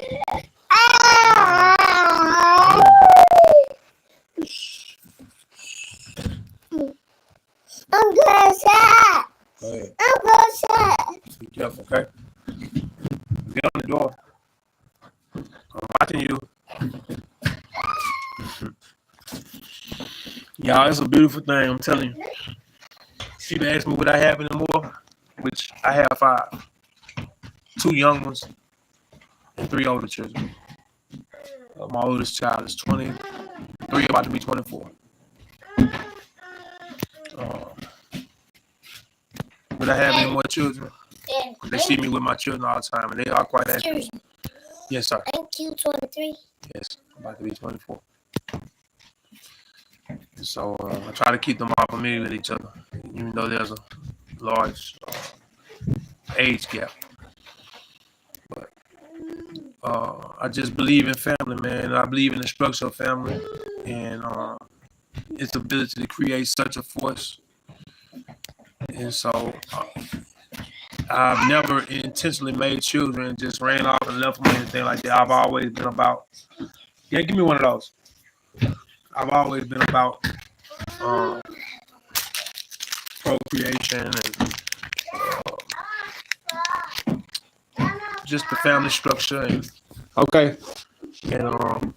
[SPEAKER 2] I'm going shot.
[SPEAKER 1] Go ahead.
[SPEAKER 2] I'm going shot.
[SPEAKER 1] Be careful, okay? Get on the door. I'm watching you. Y'all, it's a beautiful thing, I'm telling you. People ask me what I have anymore, which I have 5. 2 young ones and 3 older children. My oldest child is 23, about to be 24. But I have any more children. They see me with my children all the time, and they are quite active. Yes, sir.
[SPEAKER 2] Thank you, 23.
[SPEAKER 1] Yes, I'm about to be 24. So I try to keep them all familiar with each other, even though there's a large age gap. I just believe in family, man. And I believe in the structure of family and its ability to create such a force. And so I've never intentionally made children and just ran off and left them or anything like that. I've always been about, yeah, give me one of those. I've always been about procreation and just the family structure and okay, and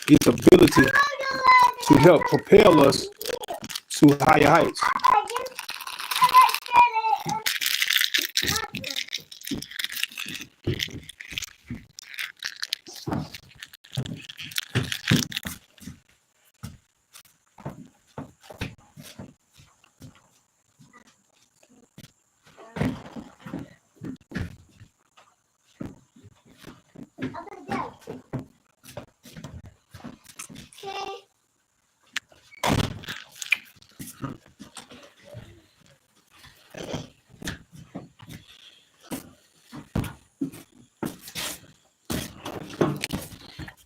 [SPEAKER 1] its ability to help propel us to higher heights.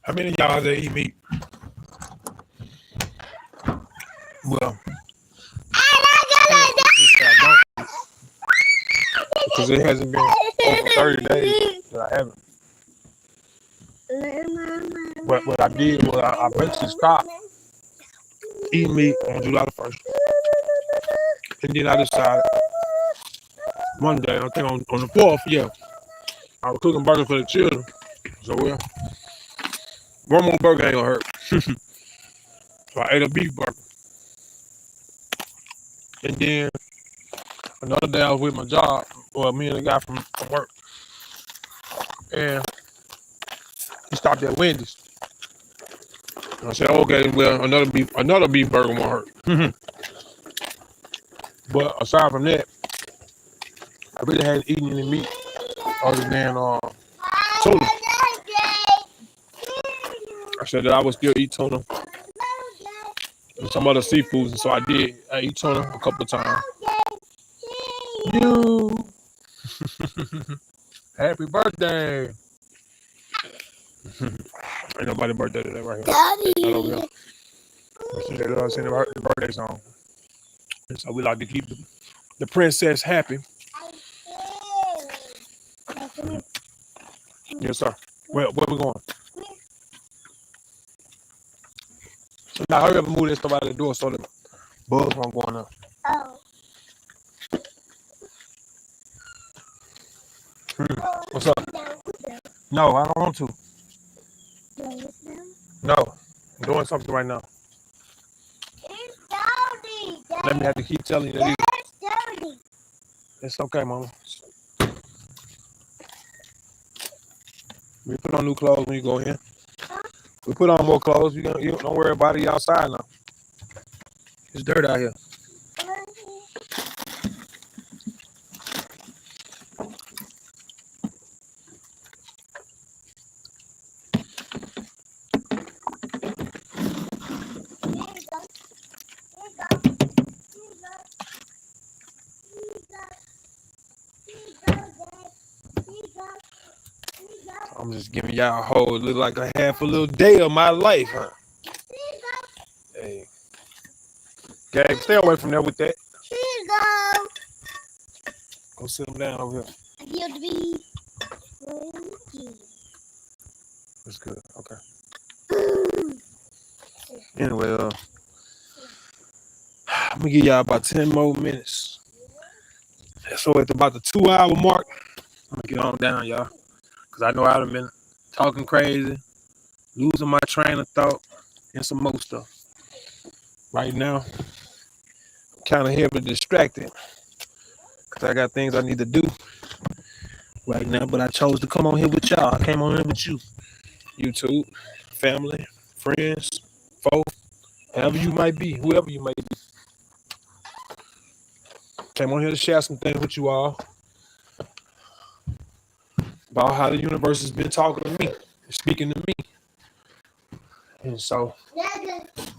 [SPEAKER 1] How many of y'all that eat meat? Well, because it hasn't been over 30 days that I haven't. But what I did was I basically stopped eating meat on July the 1st. And then I decided one day, I think on the 4th, yeah, I was cooking burgers for the children. So, well, one more burger ain't gonna hurt. So I ate a beef burger. And then another day I was with my job, well, me and the guy from work. And he stopped at Wendy's. And I said, okay, well, another beef burger won't hurt. But aside from that, I really hadn't eaten any meat other than tuna. I said that I would still eat tuna and some other seafoods, and so I did. I eat tuna a couple of times. You happy birthday. Ain't nobody's birthday today right here. Not over here. They love singing the birthday song. And so we like to keep the princess happy. Yes, sir. Where we going? Now hurry up and move this stuff out of the door so the bugs won't go in there.
[SPEAKER 2] Oh.
[SPEAKER 1] What's up? No, I don't want to. No, I'm doing something right now.
[SPEAKER 2] It's dirty.
[SPEAKER 1] Let me have to keep telling you that
[SPEAKER 2] It's dirty.
[SPEAKER 1] it's okay, mama. We put on new clothes when you go in. We put on more clothes. You don't worry about it. You outside now. It's dirt out here. I'm just giving y'all a whole look like a half a little day of my life, huh? Hey, Gabe, stay away from there with that.
[SPEAKER 2] Here you go.
[SPEAKER 1] Go sit them down over here.
[SPEAKER 2] I feel to be funky.
[SPEAKER 1] That's good. Okay. Anyway, I'm gonna give y'all about 10 more minutes. So at about the 2-hour mark, I'm gonna get on down, y'all. Cause I know I've been talking crazy, losing my train of thought, and some more stuff. Right now, I'm kind of heavily distracted. Cause I got things I need to do right now, but I chose to come on here with y'all. I came on here with you. YouTube, family, friends, folks, however you might be, whoever you might be. Came on here to share some things with you all about how the universe has been talking to me, speaking to me. And so,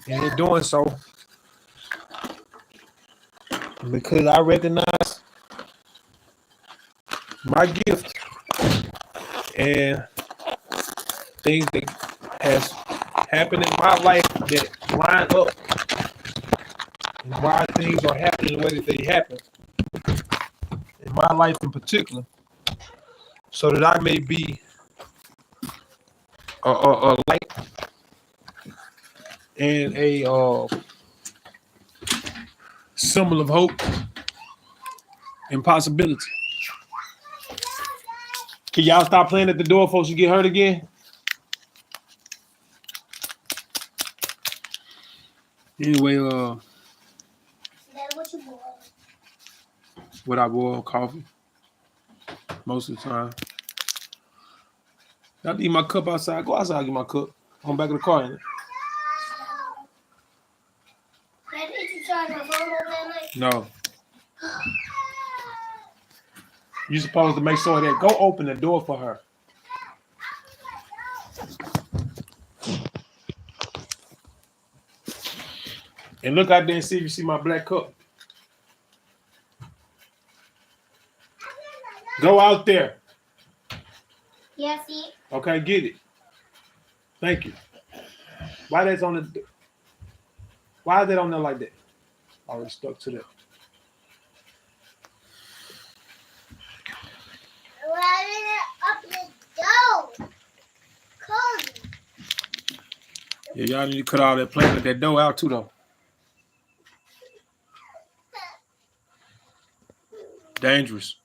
[SPEAKER 1] and they're doing so because I recognize my gift and things that has happened in my life that line up and why things are happening the way that they happen in my life in particular, so that I may be a light and a symbol of hope and possibility. Can y'all stop playing at the door, folks? You get hurt again? Anyway,
[SPEAKER 2] That what you boil?
[SPEAKER 1] what I boil coffee most of the time. I leave my cup outside. Go outside, get my cup. On back of the car. Ain't it?
[SPEAKER 2] Dad, did you charge my phone over that night?
[SPEAKER 1] No. You're supposed to make sure that go open the door for her. And look out there and see if you see my black cup. Go out there.
[SPEAKER 2] Yeah, see?
[SPEAKER 1] Okay, get it. Thank you. Why that's on the? Why is that on there like that? Already stuck to that.
[SPEAKER 2] Up the door. Cold.
[SPEAKER 1] Yeah, y'all need to cut all that playing with that dough out too, though. Dangerous.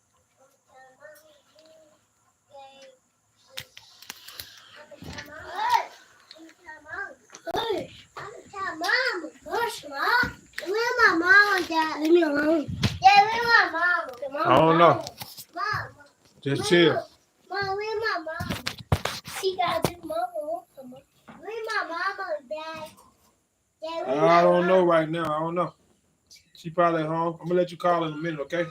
[SPEAKER 2] Where my mom, Dad? Leave me alone. Yeah, where my mom?
[SPEAKER 1] I don't know.
[SPEAKER 2] Mom.
[SPEAKER 1] Just chill.
[SPEAKER 2] Mom, where my mom? She got this mama. Where my mama, Dad? Yeah, where
[SPEAKER 1] I don't know right now. I don't know. She probably at home. I'm gonna let you call in a minute, okay?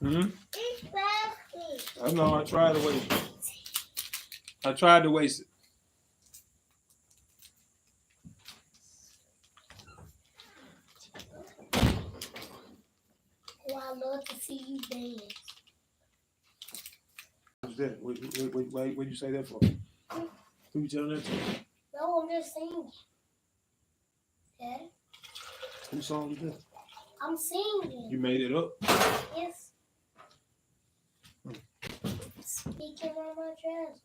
[SPEAKER 1] Hmm?
[SPEAKER 2] It's plastic.
[SPEAKER 1] I know. I tried to waste it. I tried to waste it.
[SPEAKER 2] Oh, I love to see you dance.
[SPEAKER 1] What's that? What you say that for? Who you telling that to?
[SPEAKER 2] No, I'm just singing. Dad,
[SPEAKER 1] Whose song is that?
[SPEAKER 2] I'm singing.
[SPEAKER 1] You made it up?
[SPEAKER 2] Yes. Speaking on my dress,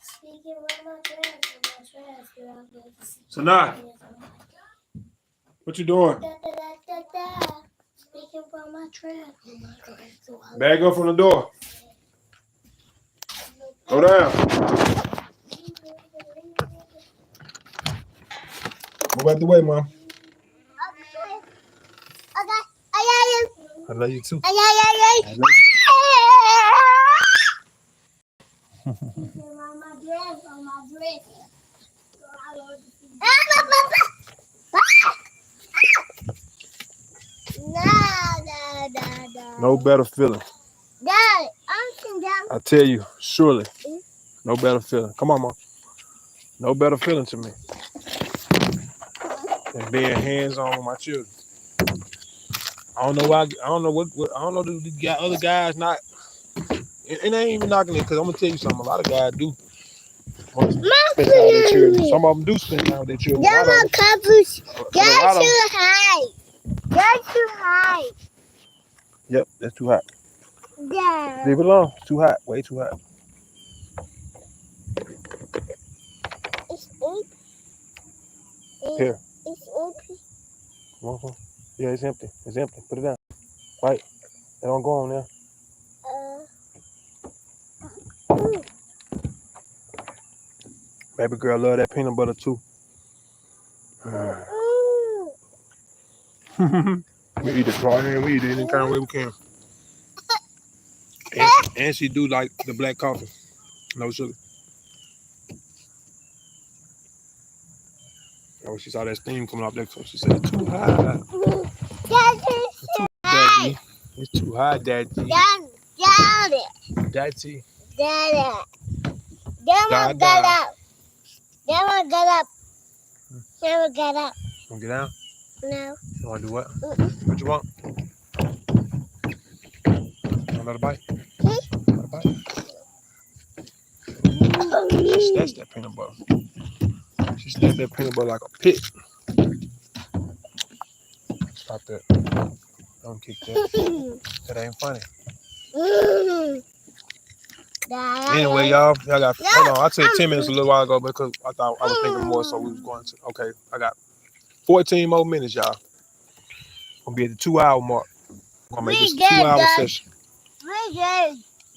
[SPEAKER 2] Speaking on my dress,
[SPEAKER 1] So now, what you doing?
[SPEAKER 2] Speaking from my dress,
[SPEAKER 1] Bag up from the door. Go down. Move out the way, Mom. I love you too. I love you. No better feeling.
[SPEAKER 2] Dad, I'm sitting down.
[SPEAKER 1] I tell you, surely, no better feeling. Come on, Mom. No better feeling to me than being hands-on with my children. I don't know why. I don't know what I don't know. These other guys not, and they ain't even knocking it because I'm gonna tell you something. A lot of guys do want to spend time with their children. Some of them do spend time with their children.
[SPEAKER 2] That's my coverage.
[SPEAKER 1] But a
[SPEAKER 2] That's
[SPEAKER 1] lot of
[SPEAKER 2] too high. That's too high.
[SPEAKER 1] Yep, that's too hot.
[SPEAKER 2] Yeah.
[SPEAKER 1] Leave it alone. It's too hot. Way too hot.
[SPEAKER 2] It's empty.
[SPEAKER 1] Here.
[SPEAKER 2] It's empty.
[SPEAKER 1] Come on. Yeah, it's empty. It's empty. Put it down. Right. It don't go on there. Baby girl love that peanut butter too. We eat it raw and we eat it any kind of way we can. And she do like the black coffee. No sugar. Oh, she saw that steam coming off that cup. She said, it's too hot. It's too hot, Daddy. It's too hot, Daddy.
[SPEAKER 2] Daddy.
[SPEAKER 1] Daddy.
[SPEAKER 2] Dada. Grandma
[SPEAKER 1] Die,
[SPEAKER 2] got
[SPEAKER 1] die.
[SPEAKER 2] up. Grandma got up. Grandma got up.
[SPEAKER 1] Wanna get down?
[SPEAKER 2] No.
[SPEAKER 1] You wanna do what?
[SPEAKER 2] Mm-mm.
[SPEAKER 1] What you want? Another bite? Another bite? She snatched that peanut butter. She snatched that peanut butter like a pig. Stop that. Don't kick that. That ain't funny. Anyway, y'all got, hold on. I said 10 minutes a little while ago because I thought I was thinking more, so we was going to. Okay, I got 14 more minutes, y'all. Gonna be at the 2-hour mark. Gonna make this a 2-hour session.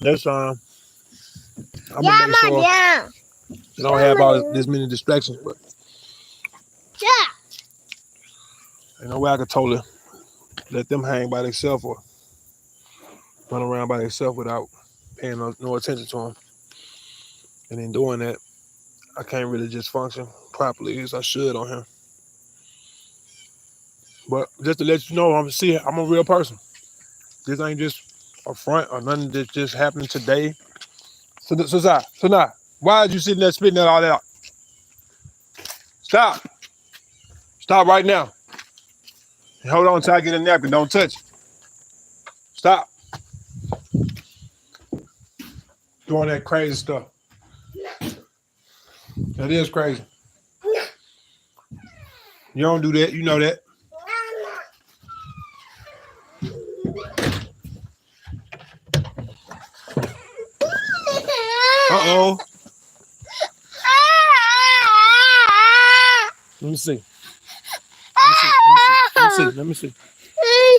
[SPEAKER 1] That's I'm gonna make sure you don't have all this many distractions, but ain't no way I could totally let them hang by themselves or run around by themselves without paying no attention to them. And in doing that, I can't really just function properly as I should on him. But just to let you know, I'm a real person. This ain't just a front or nothing that just happened today. So now, why are you sitting there spitting all that out? Stop. Stop right now. And hold on until I get a napkin. Don't touch it. Stop. Doing that crazy stuff. That is crazy. You don't do that. You know that. Uh-oh. Let me see. Let me see.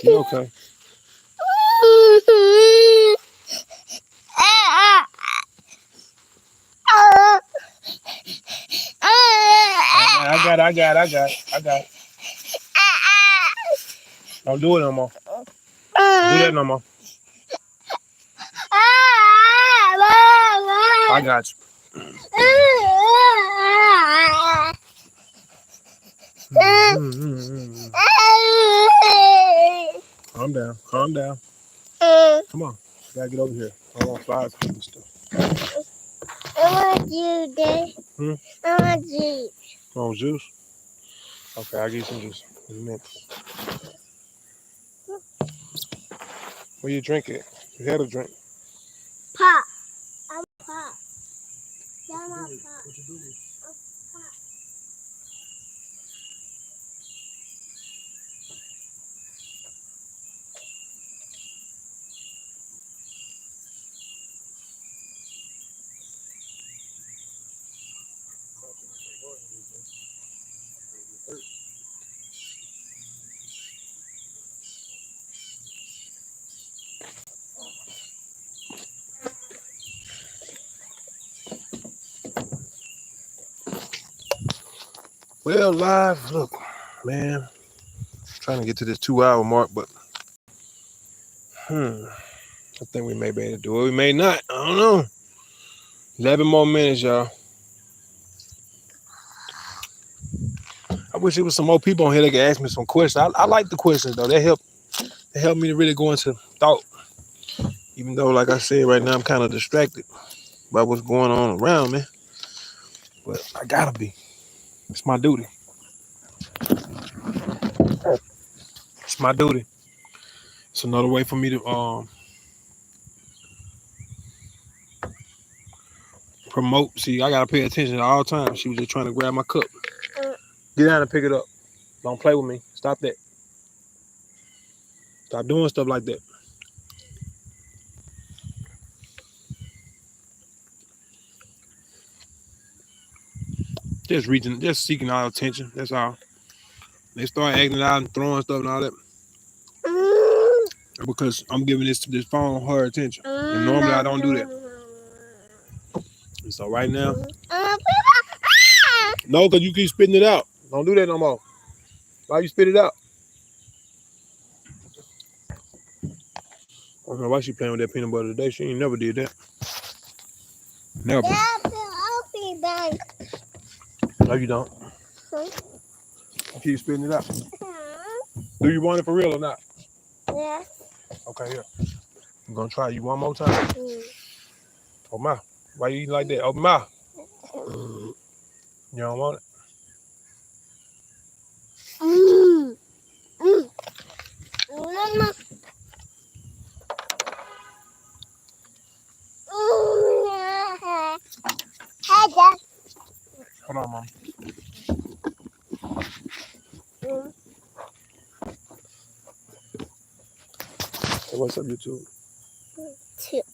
[SPEAKER 1] You okay? I got it. Don't do it no more. Don't do that no more. I got you. Calm down. Calm down. Come on. You gotta get over here. I want flies and stuff.
[SPEAKER 2] I want you, Dad. I want juice.
[SPEAKER 1] You want juice? Okay, I'll give you some juice in a minute. Where you drink it? You had a drink.
[SPEAKER 2] Pop. I'm pop. Yeah, I'm pop.
[SPEAKER 1] What you doing? Well, live, look, man, trying to get to this 2-hour mark, but I think we may be able to do it. We may not. I don't know. 11 more minutes, y'all. I wish there was some more people on here that could ask me some questions. I like the questions though. They help me to really go into thought. Even though, like I said, right now I'm kind of distracted by what's going on around me. But I gotta be. It's my duty. It's my duty. It's another way for me to promote. See, I gotta pay attention at all times. She was just trying to grab my cup. Get down and pick it up. Don't play with me. Stop that. Stop doing stuff like that. Just seeking our attention. That's all. They start acting out and throwing stuff and all that. Because I'm giving this phone her attention. And normally I don't do that. And so right now, no, because you keep spitting it out. Don't do that no more. Why you spit it out? I don't know why she playing with that peanut butter today. She ain't never did that. Never. No, you don't. You keep spitting it out. Do you want it for real or not?
[SPEAKER 2] Yeah.
[SPEAKER 1] Okay, here. I'm gonna try you one more time. Oh my. Why you eating like that? Oh my. You don't want it?
[SPEAKER 2] Mm. Mm. Mama. Hey, Dad.
[SPEAKER 1] Hold on, Mom. Say what's up, YouTube.
[SPEAKER 2] Tip.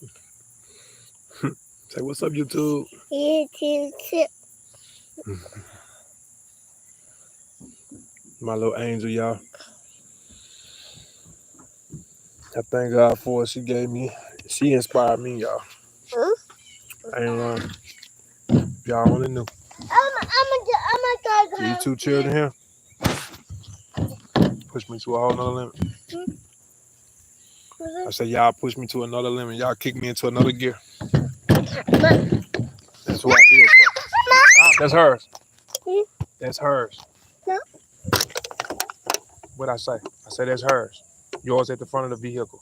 [SPEAKER 1] Say what's up, YouTube.
[SPEAKER 2] Tip.
[SPEAKER 1] My little angel, y'all. I thank God for it. She inspired me, y'all. I ain't lying. Y'all only knew.
[SPEAKER 2] I'm gonna
[SPEAKER 1] These two children here push me to a whole nother limit. I said, y'all push me to another limit. Y'all kick me into another gear. That's what I do it for. That's hers. That's hers.
[SPEAKER 2] No.
[SPEAKER 1] What'd I say? I said that's hers. Yours at the front of the vehicle.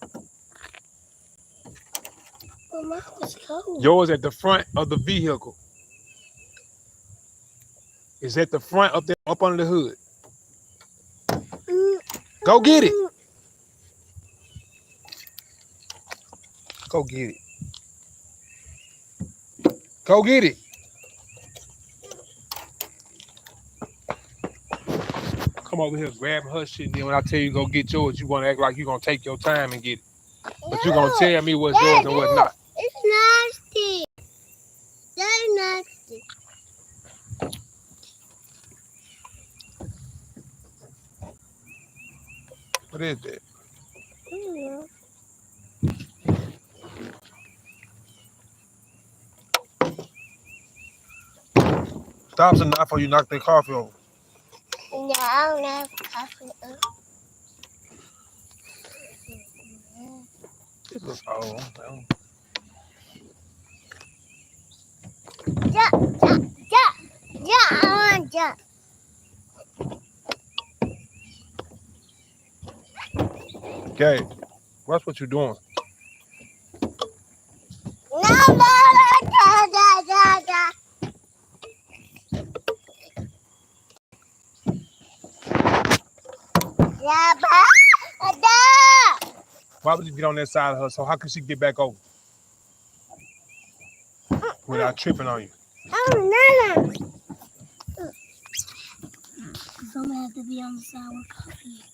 [SPEAKER 2] Mama, it's cold.
[SPEAKER 1] Yours at the front of the vehicle. It's at the front up there, up under the hood. Go get it. Go get it. Go get it. Come over here, grab her shit. Then when I tell you go get yours, you want to act like you're going to take your time and get it. But you're going to tell me what's yours and what's not.
[SPEAKER 2] It's nasty. Very nasty.
[SPEAKER 1] What is that? Stop some knife before you knock that coffee over.
[SPEAKER 2] No, I don't have coffee.
[SPEAKER 1] It looks old.
[SPEAKER 2] I want jump.
[SPEAKER 1] Gabe, watch what you're doing.
[SPEAKER 2] No.
[SPEAKER 1] Why would you get on that side of her? So how can she get back over without tripping on you?
[SPEAKER 2] Oh, no. So I'm gonna have to be on the side with coffee.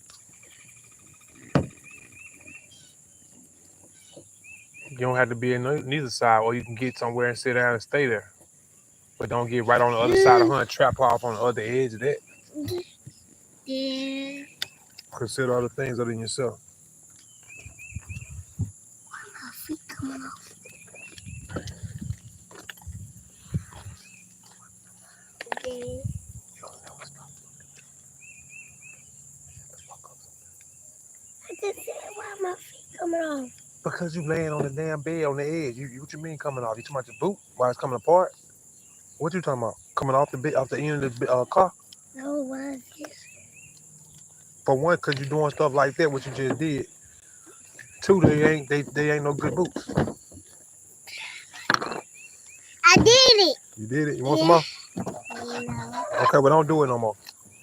[SPEAKER 1] You don't have to be in neither side, or you can get somewhere and sit down and stay there. But don't get right on the other side of her and trap her off on the other edge of that.
[SPEAKER 2] Yeah.
[SPEAKER 1] Consider other things other than yourself.
[SPEAKER 2] Why my feet coming off? Okay. I just said, why my feet coming off?
[SPEAKER 1] Because you laying on the damn bed on the edge. What you mean coming off? You talking about your boot? Why it's coming apart? What you talking about? Coming off the end of the car?
[SPEAKER 2] No, why is this?
[SPEAKER 1] For one, because you're doing stuff like that, what you just did. Two, they ain't no good boots.
[SPEAKER 2] I did it.
[SPEAKER 1] You did it? You want some more?
[SPEAKER 2] No.
[SPEAKER 1] Okay, well don't do it no more.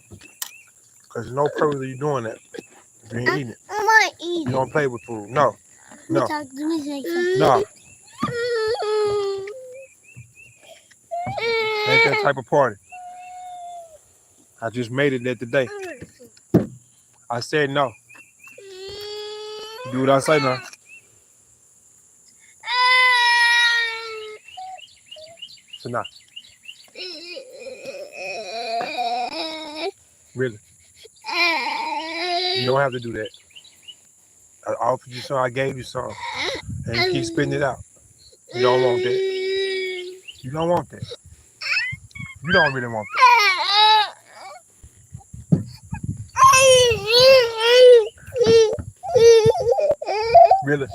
[SPEAKER 1] Because there's no purpose of you doing that. You ain't eating it.
[SPEAKER 2] I want to eat
[SPEAKER 1] You don't play with food. No. No.
[SPEAKER 2] Talk to me, say something.
[SPEAKER 1] No. Ain't that type of party. I just made it there today. I said no. Do what I say now. So now. Really. You don't have to do that. I offered you some, I gave you some. And you keep spitting it out. You don't want that. You don't want that. You don't really want that. Really?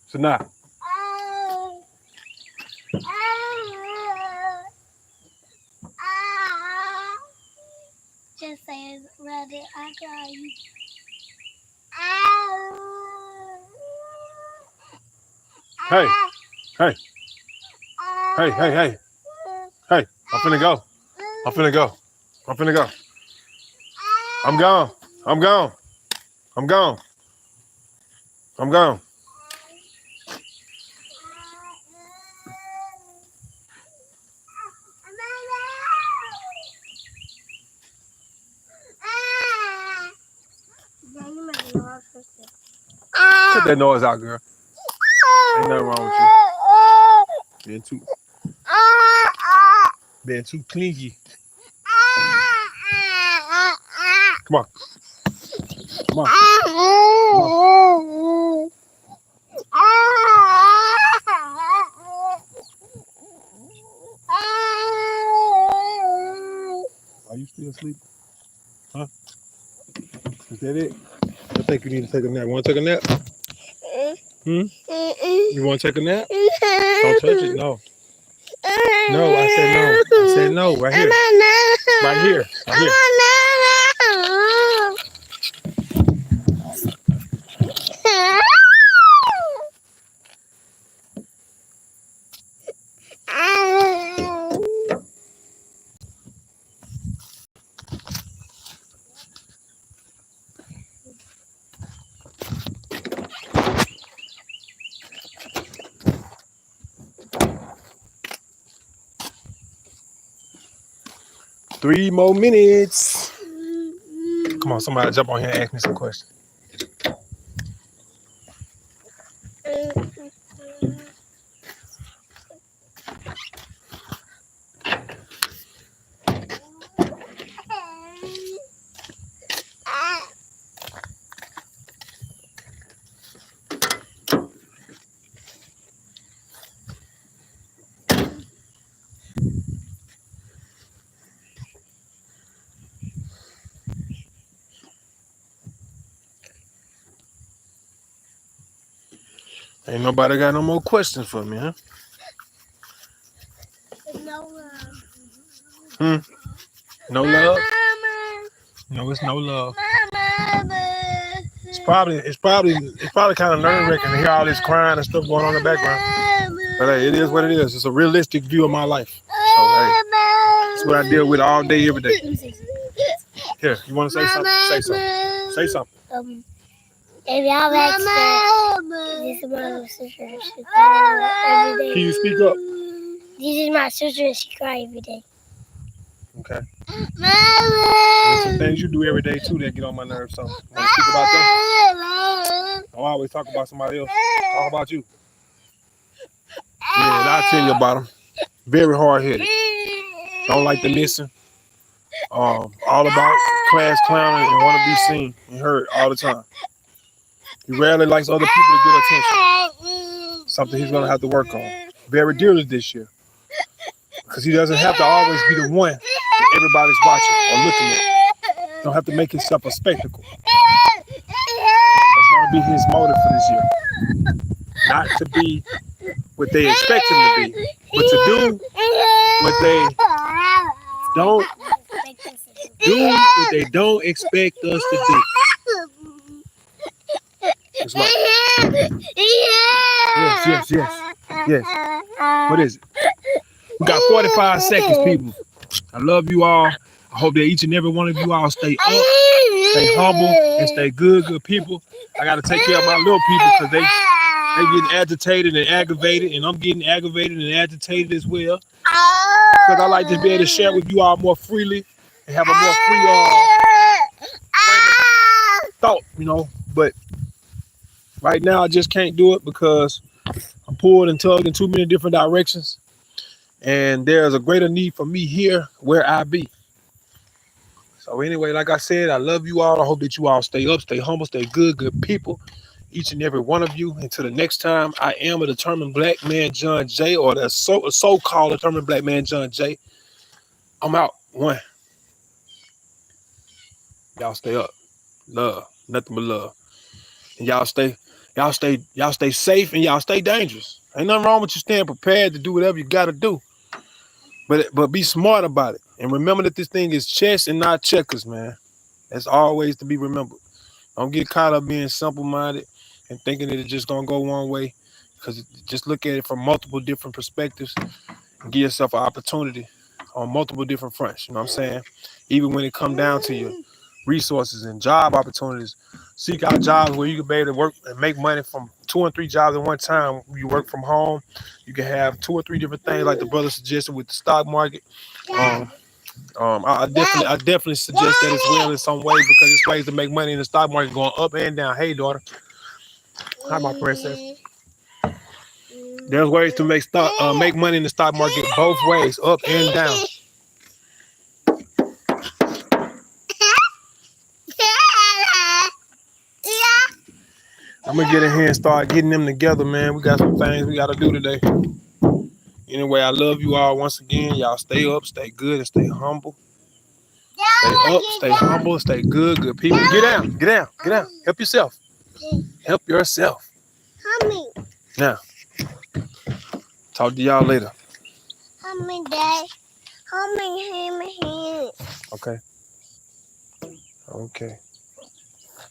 [SPEAKER 1] So now.
[SPEAKER 2] Just say it, rather I call you.
[SPEAKER 1] Hey, hey, hey, hey, hey, hey. I'm finna go. I'm finna go. I'm finna go. I'm gone. I'm gone. I'm gone. I'm gone. Cut that noise out, girl. Ain't nothing wrong with you. Being too clingy. Come on. Come on. Are you still asleep? Huh? Is that it? I think you need to take a nap. Want to take a nap? You want to take a nap? Don't touch it. No. No, I said no. I said no. Right here. Right here. Right here. Three more minutes. Come on, somebody jump on here and ask me some questions. Ain't nobody got no more questions for me, huh? No love? No, it's no love. It's probably kind of nerve-wracking to hear all this crying and stuff going on in the background. But hey, it is what it is. It's a realistic view of my life. So hey, it's what I deal with all day, every day. Here, you want to say something? Say something. Say something.
[SPEAKER 2] If y'all ask this is my sister. She cries every day.
[SPEAKER 1] Can you speak up?
[SPEAKER 2] This is my sister and she cries every day.
[SPEAKER 1] Okay. There's some things you do every day too that get on my nerves. So, want to speak about them? I always talk about somebody else. Talk about you. Yeah, I'll tell you about them. Very hard-headed. Don't like to listen. All about class clowning and want to be seen and heard all the time. He rarely likes other people to get attention. Something he's going to have to work on. Very dearly this year. Because he doesn't have to always be the one that everybody's watching or looking at. He don't have to make himself a spectacle. That's going to be his motive for this year. Not to be what they expect him to be, but to do what they don't expect us to do. It's like, yes. What is it? We got 45 seconds, people. I love you all. I hope that each and every one of you all stay up, stay humble, and stay good people. I got to take care of my little people because they getting agitated and aggravated, and I'm getting aggravated and agitated as well. Because I like to be able to share with you all more freely and have a more free thought, But right now, I just can't do it because I'm pulled and tugged in too many different directions. And there's a greater need for me here where I be. So anyway, like I said, I love you all. I hope that you all stay up, stay humble, stay good people. Each and every one of you. Until the next time, I am a determined black man, John Jay, or the so-called determined black man, John Jay. I'm out. One. Y'all stay up. Love. Nothing but love. And y'all stay safe and y'all stay dangerous. Ain't nothing wrong with you staying prepared to do whatever you gotta do. But be smart about it. And remember that this thing is chess and not checkers, man. That's always to be remembered. Don't get caught up being simple-minded and thinking that it's just gonna go one way. Because just look at it from multiple different perspectives and give yourself an opportunity on multiple different fronts. You know what I'm saying? Even when it come down to your resources and job opportunities, seek out jobs where you can be able to work and make money from 2 and 3 jobs at one time. You work from home. You can have 2 or 3 different things, like the brother suggested with the stock market. I definitely suggest that as well in some way, because it's ways to make money in the stock market going up and down. Hey, daughter. Hi, my princess. There's ways to make money in the stock market both ways, up and down. I'm gonna get in here and start getting them together, man. We got some things we gotta do today. Anyway, I love you all once again. Y'all stay up, stay good, and stay humble. Stay up, stay humble, stay good people. Get down, get down, get down. Help yourself. Help yourself. Now, talk to y'all later.
[SPEAKER 2] Dad. Dad.
[SPEAKER 1] Okay. Okay.